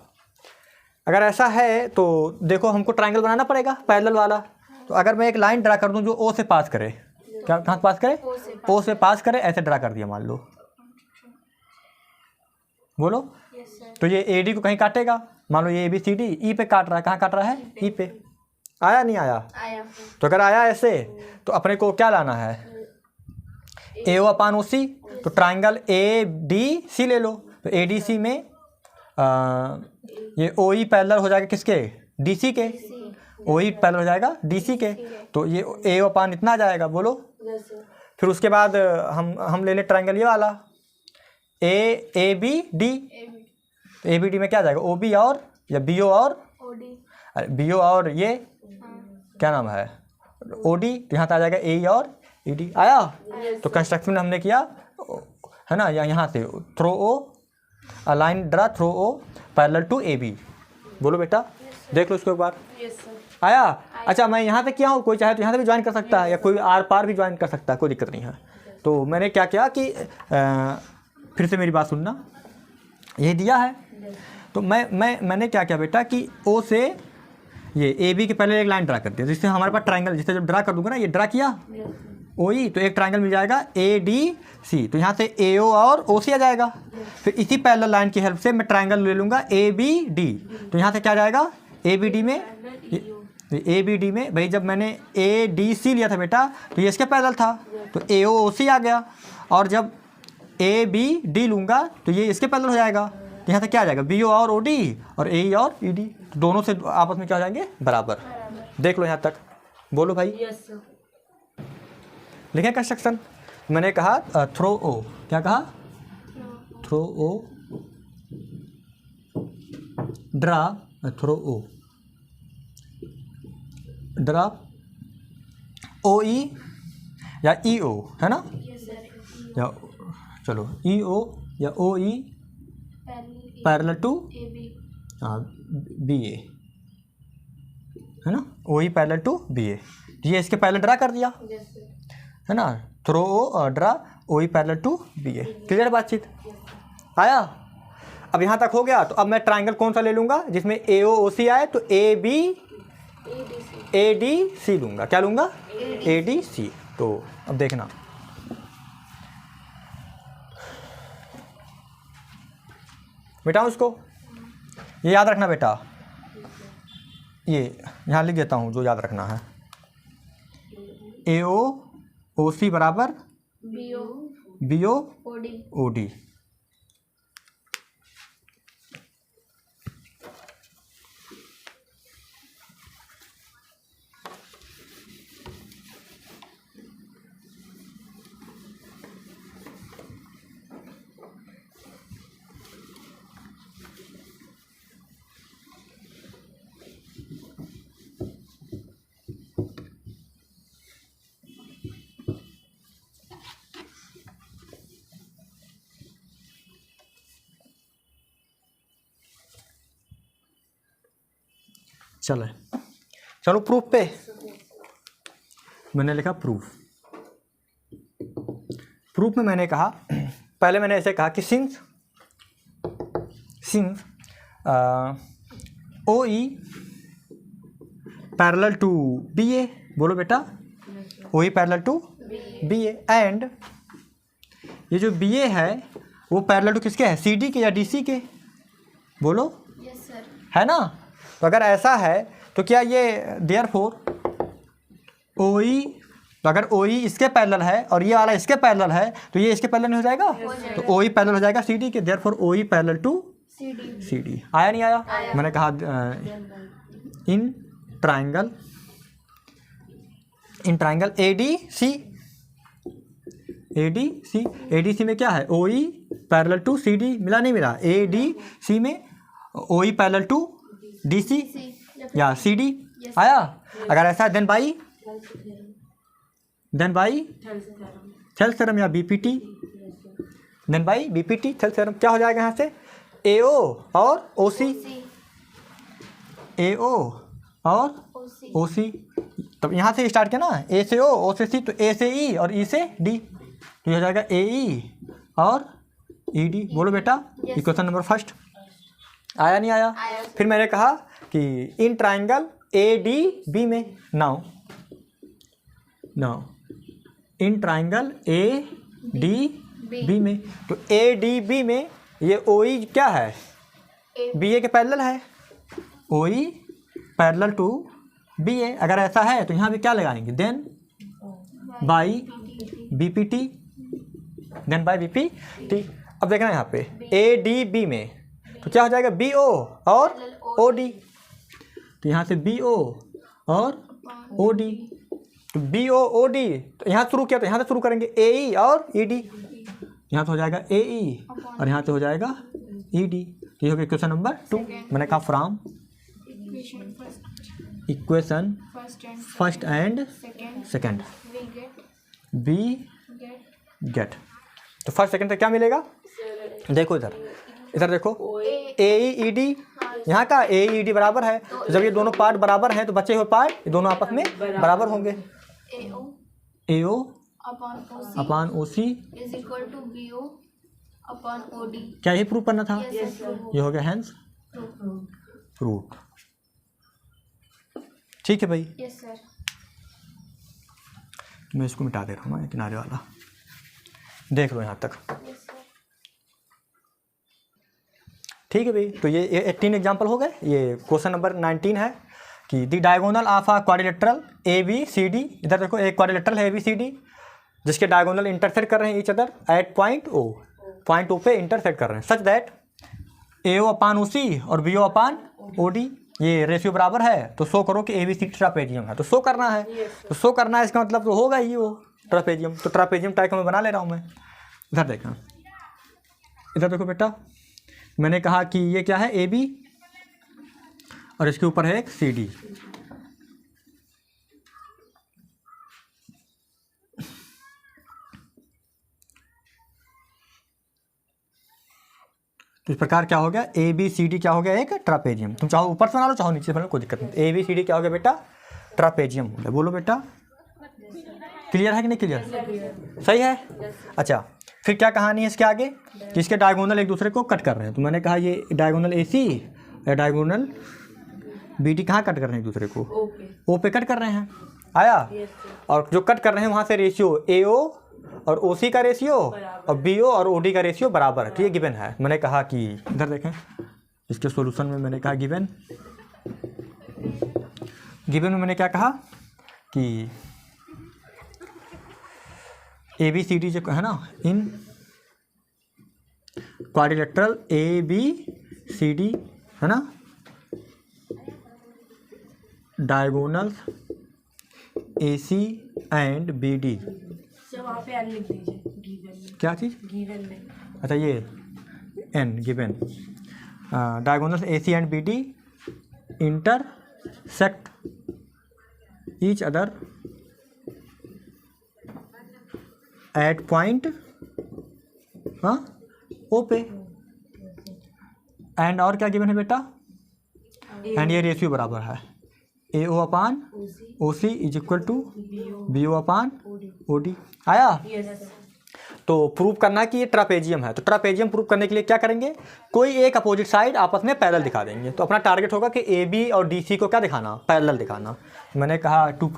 अगर ऐसा है तो देखो, हमको ट्रायंगल बनाना पड़ेगा पैरेलल वाला। तो अगर मैं एक लाइन ड्रा कर दूं जो ओ से पास करे, क्या कहाँ पास करे, ओ से पास करे, ऐसे ड्रा कर दिया मान लो। बोलो। तो ये ए डी को कहीं काटेगा, मान लो ये A B C D E पे काट रहा है। कहाँ काट रहा है, ई पे। आया नहीं आया, तो अगर आया ऐसे तो अपने को क्या लाना है, ए ओ अपान ओ सी। तो ट्राइंगल ए डी सी ले लो। तो ए डी सी में ये ओ ई पैरेलल हो जाएगा किसके, डी सी के। ओ ई पैरेलल हो जाएगा डी सी के। तो ये ए ओ अपान इतना आ जाएगा। बोलो। फिर उसके बाद हम ले ले ट्राइंगल ये वाला ए बी डी। तो ए बी डी में क्या आ जाएगा, ओ बी और या बी ओ और बी ओ और ये क्या नाम है ओ डी, तो यहाँ पे आ जाएगा ए और ई डी। आया? तो कंस्ट्रक्शन में हमने किया है ना, यहाँ से through O a line draw through O parallel to A B. बोलो बेटा, देख लो इसको एक बार। आया? अच्छा, मैं यहाँ पे किया हूँ, कोई चाहे तो यहाँ से भी ज्वाइन कर सकता है या कोई आर पार भी ज्वाइन कर सकता है, कोई दिक्कत नहीं है। तो मैंने क्या किया कि फिर से मेरी बात सुनना, ये दिया है तो मैंने क्या किया बेटा कि ओ से ये ए बी के पहले एक लाइन ड्रा कर दिया, जिससे हमारे पास ट्राइंगल, जिससे जब ड्रा कर दूंगा ना, ये ड्रा किया ओ ई, तो एक ट्राइंगल मिल जाएगा ए डी सी, तो यहाँ से ए ओ और ओ सी आ जाएगा। फिर इसी पैरेलल लाइन की हेल्प से मैं ट्राइंगल ले लूँगा ए बी डी, तो यहाँ से क्या जाएगा ए बी डी में, ए बी डी में भाई जब मैंने ए डी सी लिया था बेटा तो ये इसके पैरेलल था, तो ए ओ ओ सी आ गया, और जब ए बी डी लूँगा तो ये इसके पैरेलल हो जाएगा, तो यहाँ से क्या आ जाएगा बी ओ और ओ डी और ए और ई डी, तो दोनों से आपस में क्या हो जाएंगे बराबर। देख लो यहाँ तक, बोलो भाई। लिखें कंस्ट्रक्शन, मैंने कहा थ्रो ओ, क्या कहा throw O draw through O draw O ई या ई ओ, है ना, या चलो ई ओ या O E parallel to B A, है ना, O E parallel to B A, ये इसके पैरेलल ड्रा कर दिया, है ना, through O draw O E parallel to B A. Clear बातचीत? आया? अब यहाँ तक हो गया, तो अब मैं ट्राइंगल कौन सा ले लूँगा जिसमें ए ओ ओ सी आए, तो ए बी ए डी सी लूँगा। क्या लूँगा? A D C. तो अब देखना, बेटा उसको ये याद रखना बेटा, ये यहाँ लिख देता हूँ जो याद रखना है, ए ओ ओ सी बराबर बी ओ ओ डी। चलो प्रूफ पे, मैंने लिखा प्रूफ। प्रूफ में मैंने कहा, पहले मैंने ऐसे कहा कि since O E parallel to B A, बोलो बेटा O E parallel to B A, and ये जो बी ए है वो पैरेलल टू किसके है, सी डी के या डी सी के, बोलो यस सर, है ना। तो अगर ऐसा है तो क्या ये देयरफॉर ओ ई, तो अगर ओ ई इसके पैरेलल है और ये वाला इसके पैरेलल है तो ये इसके पैरेलल नहीं हो जाएगा, तो ओ ई पैरेलल हो जाएगा सी डी के, therefore O E parallel to C D. आया नहीं आया? मैंने कहा in triangle A D C, A D C में क्या है O E parallel to C D, मिला नहीं मिला, ए डी सी में O E parallel to D C या सी डी। आया? अगर ऐसा है देन बाई थेल्स थ्योरम या BPT, then by BPT Thales theorem क्या हो जाएगा यहाँ से ए ओ और ओ सी, ए ओ और ओ सी। तब यहाँ से स्टार्ट किया ना, ए से ओ से सी, तो ए से ई और ई से डी, तो ये हो जाएगा ए ई और ई डी। बोलो बेटा, इक्वेशन नंबर फर्स्ट। आया नहीं आया? फिर मैंने कहा कि in triangle A D B में, now in triangle A D B में, तो ए डी बी में ये ओ ई क्या है, बी ए के पैरेलल है, O E parallel to B A. अगर ऐसा है तो यहाँ पे क्या लगाएंगे, then by B P T, then by B P T. अब देखना यहाँ पे ए डी बी में तो क्या हो जाएगा बी ओ और ओ डी, तो यहाँ से बी ओ और ओ डी, तो बी ओ ओ डी, तो यहाँ शुरू किया तो यहाँ से शुरू करेंगे ए ई और ई डी, यहाँ से हो जाएगा ए ई और यहाँ से हो जाएगा ई डी। ये हो गया क्वेश्चन नंबर 2। मैंने कहा from equation first and second we get. तो फर्स्ट सेकंड से क्या मिलेगा, देखो इधर देखो AED, यहाँ का AED बराबर है, तो जब ये दोनों पार्ट बराबर हैं तो बचे हुए पार्ट ये दोनों आपस में बराबर होंगे। AO upon OC is equal to BO upon OD। क्या ये प्रूव करना था? ये हो गया हैंस प्रूव। ठीक है भाई, यस सर। मैं इसको मिटा दे रहा हूँ ना, किनारे वाला देख लो यहाँ तक। ठीक है भाई, तो ये 18 एग्जाम्पल हो गए। ये क्वेश्चन नंबर 19 है कि the diagonal of a quadrilateral ABCD, इधर देखो एक क्वाड्रिलेटरल है ABCD जिसके डायगोनल इंटरसेक्ट कर रहे हैं each other at point O पे इंटरसेक्ट कर रहे हैं, such that AO upon OC और BO अपान OD ये रेशियो बराबर है, तो शो करो कि ABC ट्रापेजियम है। तो शो करना है, तो शो करना है इसका मतलब तो होगा ही वो ट्रापेजियम। तो ट्रापेजियम टाइप में बना ले रहा हूँ मैं। इधर देखा, इधर देखो बेटा, मैंने कहा कि ये क्या है AB और इसके ऊपर है एक CD। तो इस प्रकार क्या हो गया, ABCD क्या हो गया, एक ट्रापेजियम। तुम चाहो ऊपर से बना लो चाहो नीचे से बना लो, कोई दिक्कत नहीं। ABCD क्या हो गया बेटा, ट्रापेजियम हो गया। बोलो बेटा, क्लियर है कि नहीं क्लियर? सही है। अच्छा, फिर क्या कहानी है इसके आगे कि इसके डायगोनल एक दूसरे को कट कर रहे हैं। तो मैंने कहा ये डायगोनल AC या डायगोनल BD कहाँ कट कर रहे हैं एक दूसरे को, O पे कट कर रहे हैं। आया, और जो कट कर रहे हैं वहाँ से रेशियो AO और OC का रेशियो और BO और OD का रेशियो बराबर है। तो ये गिवन है। मैंने कहा कि इधर देखें, इसके सॉल्यूशन में मैंने कहा गिवन में मैंने क्या कहा कि ABCD जो है ना, इन क्वाड्रिलेटरल ABCD है ना, डायगोनल्स AC एंड BD। वहाँ पे एन लिख दीजिए गिवन में। क्या चीज़? गिवन में। अच्छा, ये N given diagonals AC and BD intersect each other at point O पे। एंड और क्या गिवन है बेटा, एंड ये रेशियो बराबर है AO upon OC is equal to BO upon OD। आया? तो प्रूव करना है कि ये ट्रापेजियम है। तो ट्रापेजियम प्रूव करने के लिए क्या करेंगे, कोई एक अपोजिट साइड आपस में पैरेलल दिखा देंगे। तो अपना टारगेट होगा कि AB और DC को क्या दिखाना, पैरेलल दिखाना। मैंने कहा टू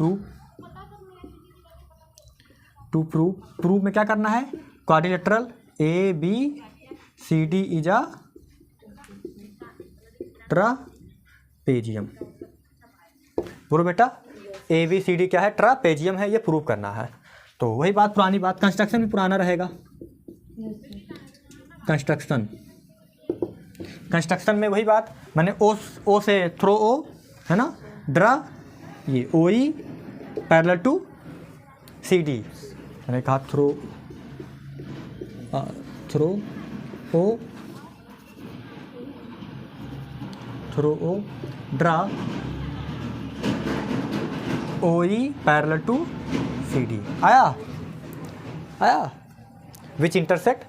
प्रूव में क्या करना है, quadrilateral ABCD is a trapezium. बोलो बेटा, ABCD क्या है, ट्रापेजियम है, ये प्रूव करना है। तो वही बात, पुरानी बात, कंस्ट्रक्शन भी पुराना रहेगा। कंस्ट्रक्शन में वही बात, मैंने O से थ्रो O है ना, ड्रा ये OE पैरेलल टू CD। मैंने कहा through O draw OE parallel to CD। आया which intersect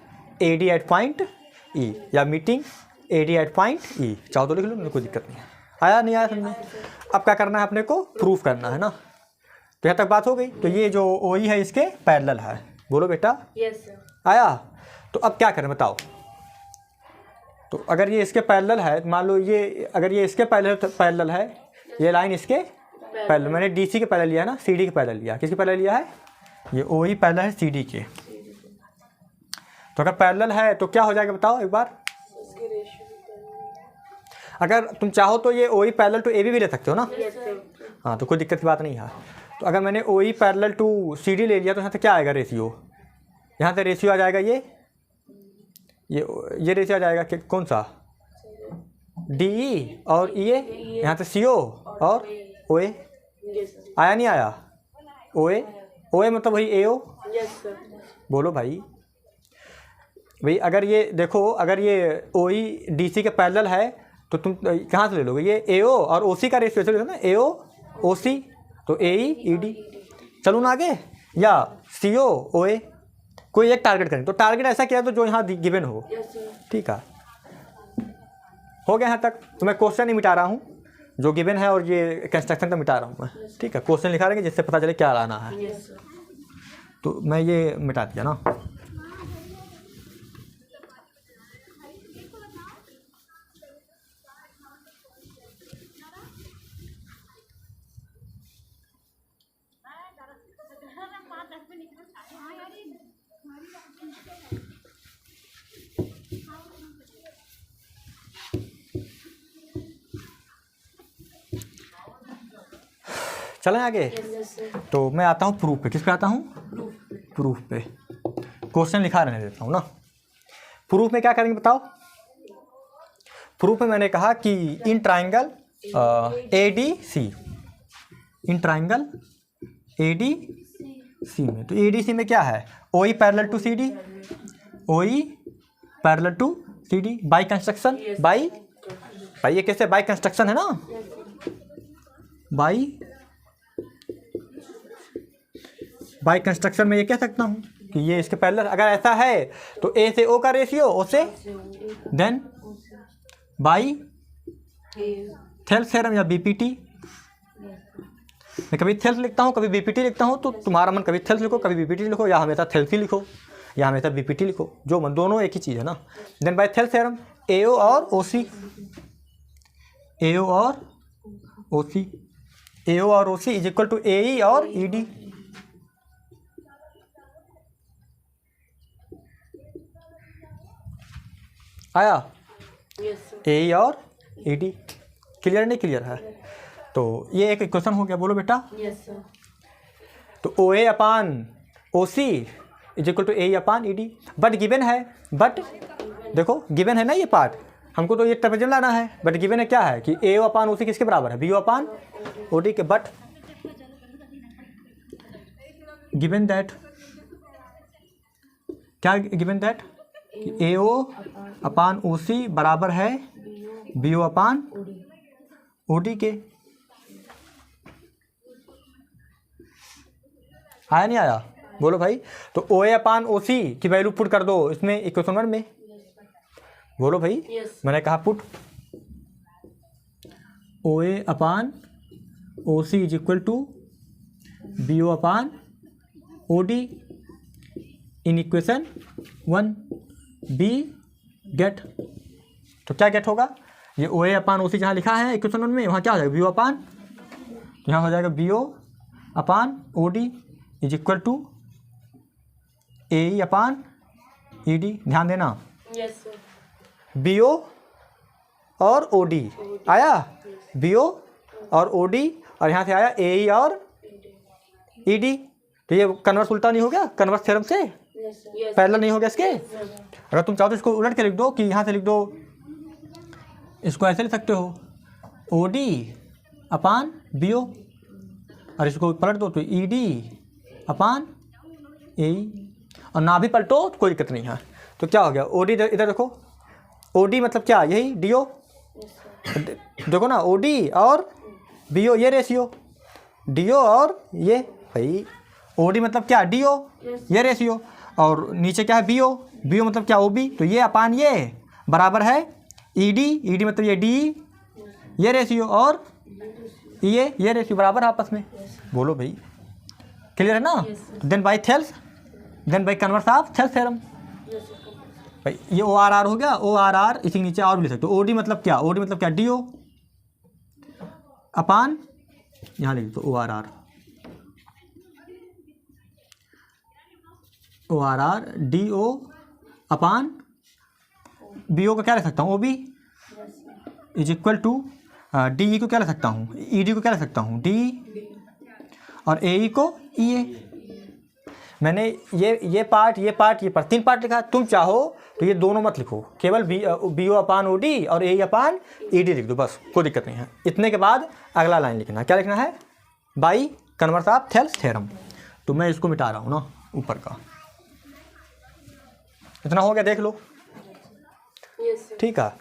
AD at point E या meeting AD at point E, चाहो तो लिख लो, कोई दिक्कत नहीं। आया नहीं आया समझ? अब क्या करना है, अपने को प्रूफ करना है ना। तो यहाँ तक बात हो गई। तो ये जो OE है इसके पैरेलल है। बोलो बेटा, यस सर। आया? तो अब क्या करें बताओ। तो अगर ये इसके पैरेलल है, मान लो ये अगर ये इसके पैरेलल है, ये लाइन इसके पैरेलल, मैंने DC के पैरेलल लिया ना, CD के पैरेलल लिया। किसके पैरेलल लिया है, ये OE पैरेलल है CD के। तो अगर पैरेलल है तो क्या हो जाएगा बताओ एक बार। अगर तुम चाहो तो ये OE पैरेलल टू AB भी ले सकते हो ना। हाँ, तो कोई दिक्कत की बात नहीं है। तो अगर मैंने OE पैरेलल टू CD ले लिया तो यहाँ से क्या आएगा रेशियो, यहाँ से रेशियो आ जाएगा ये रेशियो आ जाएगा कि कौन सा, DE और EA, यहाँ से CO और OA। आया नहीं आया? OA मतलब वही AO। बोलो भाई अगर ये देखो, अगर ये OE DC के पैरेलल है तो तुम कहाँ से ले लोगे, ये AO और OC का रेशियो से ना, AO OC तो AE चलूँ ना आगे, या CO OA, कोई एक टारगेट करें। तो टारगेट ऐसा किया तो जो यहाँ गिवन हो। ठीक है, हो गया यहाँ तक। तो मैं क्वेश्चन नहीं मिटा रहा हूँ, जो गिवन है और ये कंस्ट्रक्शन का मिटा रहा हूँ मैं। ठीक है, क्वेश्चन लिखा रहेंगे जिससे पता चले क्या लाना है। तो मैं ये मिटा दिया ना। चलें आगे। तो मैं आता हूँ प्रूफ पे। किस पे आता हूँ? प्रूफ पे। क्वेश्चन लिखा रहने देता हूँ ना। प्रूफ में क्या करेंगे बताओ? प्रूफ में मैंने कहा कि in triangle ADC, in triangle ADC में, तो ADC में क्या है? OE parallel to CD, OE parallel to CD by construction, by ये कैसे बाई कंस्ट्रक्शन है ना, बाई कंस्ट्रक्शन में ये कह सकता हूँ कि ये इसके पैरेलल। अगर ऐसा है तो A से O का रेशियो, O से देन बाई थेल्स थ्योरम या BPT। मैं कभी थेल्स लिखता हूँ, कभी BPT लिखता हूँ, तो तुम्हारा मन कभी थेल्स लिखो, कभी BPT लिखो, या हमेशा थेल्स ही लिखो, या हमेशा BPT लिखो, जो मन, दोनों एक ही चीज़ है ना। Then by Thales theorem AO और OC, AO और OC, AO और OC is equal to AE और ED। आया? AE और ED। क्लियर नहीं क्लियर है? तो ये एक इक्वेशन हो गया। बोलो बेटा। तो OA upon OC is equal to AE upon ED। But given है, बट देखो गिवन है ना ये पार्ट, हमको तो ये ट्रेपेजम लाना है। बट गिवन है क्या है कि AO अपान OC किसके बराबर है? BO अपान OD के। बट गिवन दैट, क्या गिवन दैट कि AO अपान OC बराबर है BO अपान OD के। आया नहीं आया? बोलो भाई। तो OA अपान OC की वैल्यू पुट कर दो इसमें इक्वेशन 1 में। बोलो भाई। मैंने कहा put OA upon OC is equal to BO upon OD in equation 1 we get. तो क्या गेट होगा? ये OA अपान OC जहाँ लिखा है इक्वेशन 1 में, वहाँ क्या हो जाएगा? BO अपान, तो यहाँ हो जाएगा BO upon OD is equal to AE upon ED। ध्यान देना, BO और OD आया, BO और OD, और यहाँ से आया AE और ED। तो ये कन्वर्स उल्टा नहीं हो गया? कन्वर्स थ्योरम से पैरेलल नहीं हो गया इसके? अगर तुम चाहो तो इसको उलट के लिख दो, कि यहाँ से लिख दो, इसको ऐसे लिख सकते हो OD अपान BO, और इसको पलट दो तो ED अपान AE, और ना भी पलटो तो कोई दिक्कत नहीं है। तो क्या हो गया? OD इधर देखो, OD मतलब क्या? यही DO। देखो ना, OD और BO ये रेशियो, DO और ये भाई, OD मतलब क्या? DO ये रेशियो, और नीचे क्या है? BO मतलब क्या? OB। तो ये अपान ये बराबर है ED मतलब ये DE ये रेशियो, और ये रेशियो बराबर है आपस में। बोलो भाई, क्लियर है ना? Then by Thales, then by converse of Thales theorem. भाई ये ORR हो गया, ORR इसी नीचे और भी लिख सकते हो। OD मतलब क्या? OD मतलब क्या? DO अपान, यहाँ लिख दो ORR DO अपान BO को क्या लिख सकता हूँ? OB is equal to DE को क्या लिख सकता हूँ? ED को क्या लिख सकता हूँ? DE, और AE को EA। मैंने ये पार्ट ये 3 पार्ट लिखा। तुम चाहो तो ये दोनों मत लिखो, केवल BO अपान OD और AE अपान ED लिख दो, बस, कोई दिक्कत नहीं है। इतने के बाद अगला लाइन लिखना, क्या लिखना है? By converse of Thales theorem. तो मैं इसको मिटा रहा हूँ ना ऊपर का। इतना हो गया, देख लो। ठीक है।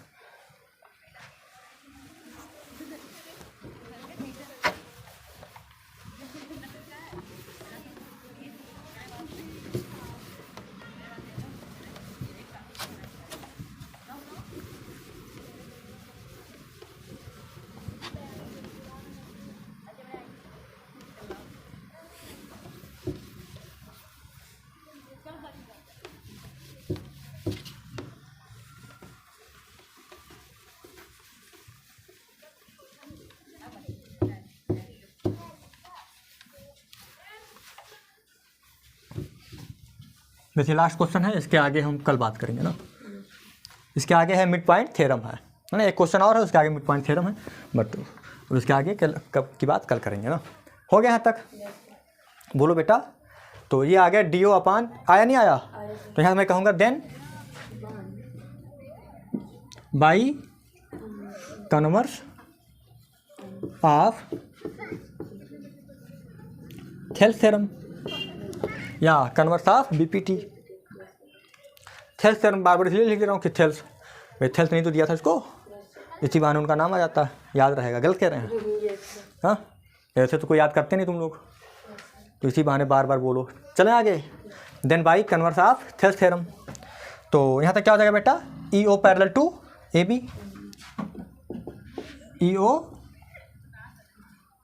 वैसे लास्ट क्वेश्चन है, इसके आगे हम कल बात करेंगे ना। इसके आगे है मिड पॉइंट थ्योरम है ना, एक क्वेश्चन और है उसके आगे मिड पॉइंट थ्योरम है, बट उसके आगे कब की बात कल करेंगे ना। हो गया यहाँ तक? बोलो बेटा। तो ये आ गया DO अपान, आया नहीं आया? तो यहाँ मैं कहूँगा then by converse of Thales theorem या converse of BPT। Thales theorem बार बार इसलिए लिख दे रहा हूँ कि थेल्स, भाई थेल्स नहीं तो दिया था इसको, इसी बहाने उनका नाम आ जाता है, याद रहेगा। गलत कह रहे हैं? हाँ, ऐसे तो कोई याद करते नहीं तुम लोग, तो इसी बहाने बार बार बोलो। चलें आगे। Then by converse of Thales theorem. तो यहाँ तक क्या हो जाएगा बेटा? EO parallel to AB, EO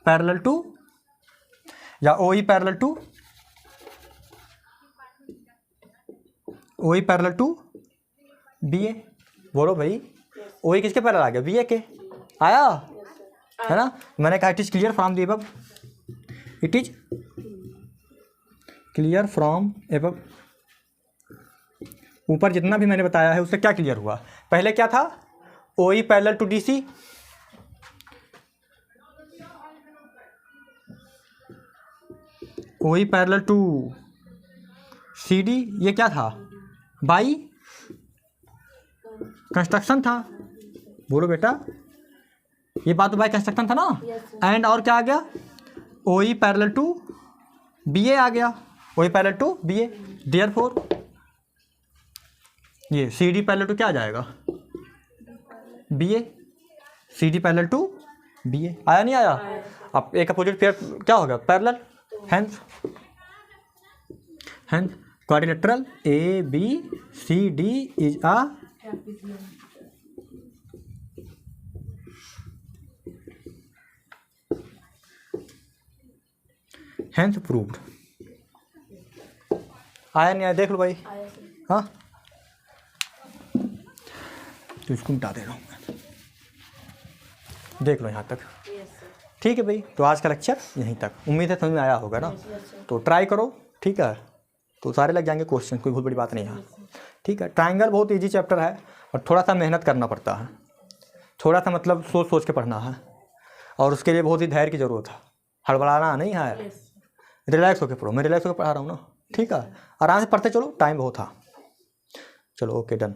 parallel to या OE parallel to, OE parallel to BA। बोलो भाई, OE किसके पैरेलल आ गया? BA के। आया है ना? मैंने कहा it is clear from the above, it is clear from above. ऊपर जितना भी मैंने बताया है उससे क्या क्लियर हुआ? पहले क्या था? OE parallel to DC, OE parallel to CD, ये क्या था? बाई कंस्ट्रक्शन था। बोलो बेटा, ये बात तो बाई कंस्ट्रक्शन था ना। एंड और क्या आ गया? OE पैरेलल टू BA आ गया, OE parallel to BA। Therefore ये CD पैरेलल टू क्या आ जाएगा? BA। CD parallel to BA। आया नहीं आया? अब एक अपोजिट पेयर क्या होगा? Parallel. Hence quadrilateral ABCD is a hence proved. आया नहीं आया? देख लो भाई। हाँ, तो इसको मिटा दे रहा हूँ मैं, देख लो यहाँ तक। ठीक है भाई, तो आज का लेक्चर यहीं तक। उम्मीद है समझ में आया होगा ना। तो ट्राई करो, ठीक है, तो सारे लग जाएंगे क्वेश्चन, कोई बहुत बड़ी बात नहीं है। ठीक है, ट्रायंगल बहुत इजी चैप्टर है और थोड़ा सा मेहनत करना पड़ता है, थोड़ा सा मतलब सोच सोच के पढ़ना है, और उसके लिए बहुत ही धैर्य की ज़रूरत है, हड़बड़ाना नहीं है। रिलैक्स होकर पढ़ो, मैं रिलैक्स होकर पढ़ा रहा हूँ ना। ठीक है, आराम से पढ़ते चलो, टाइम बहुत था। चलो ओके, डन।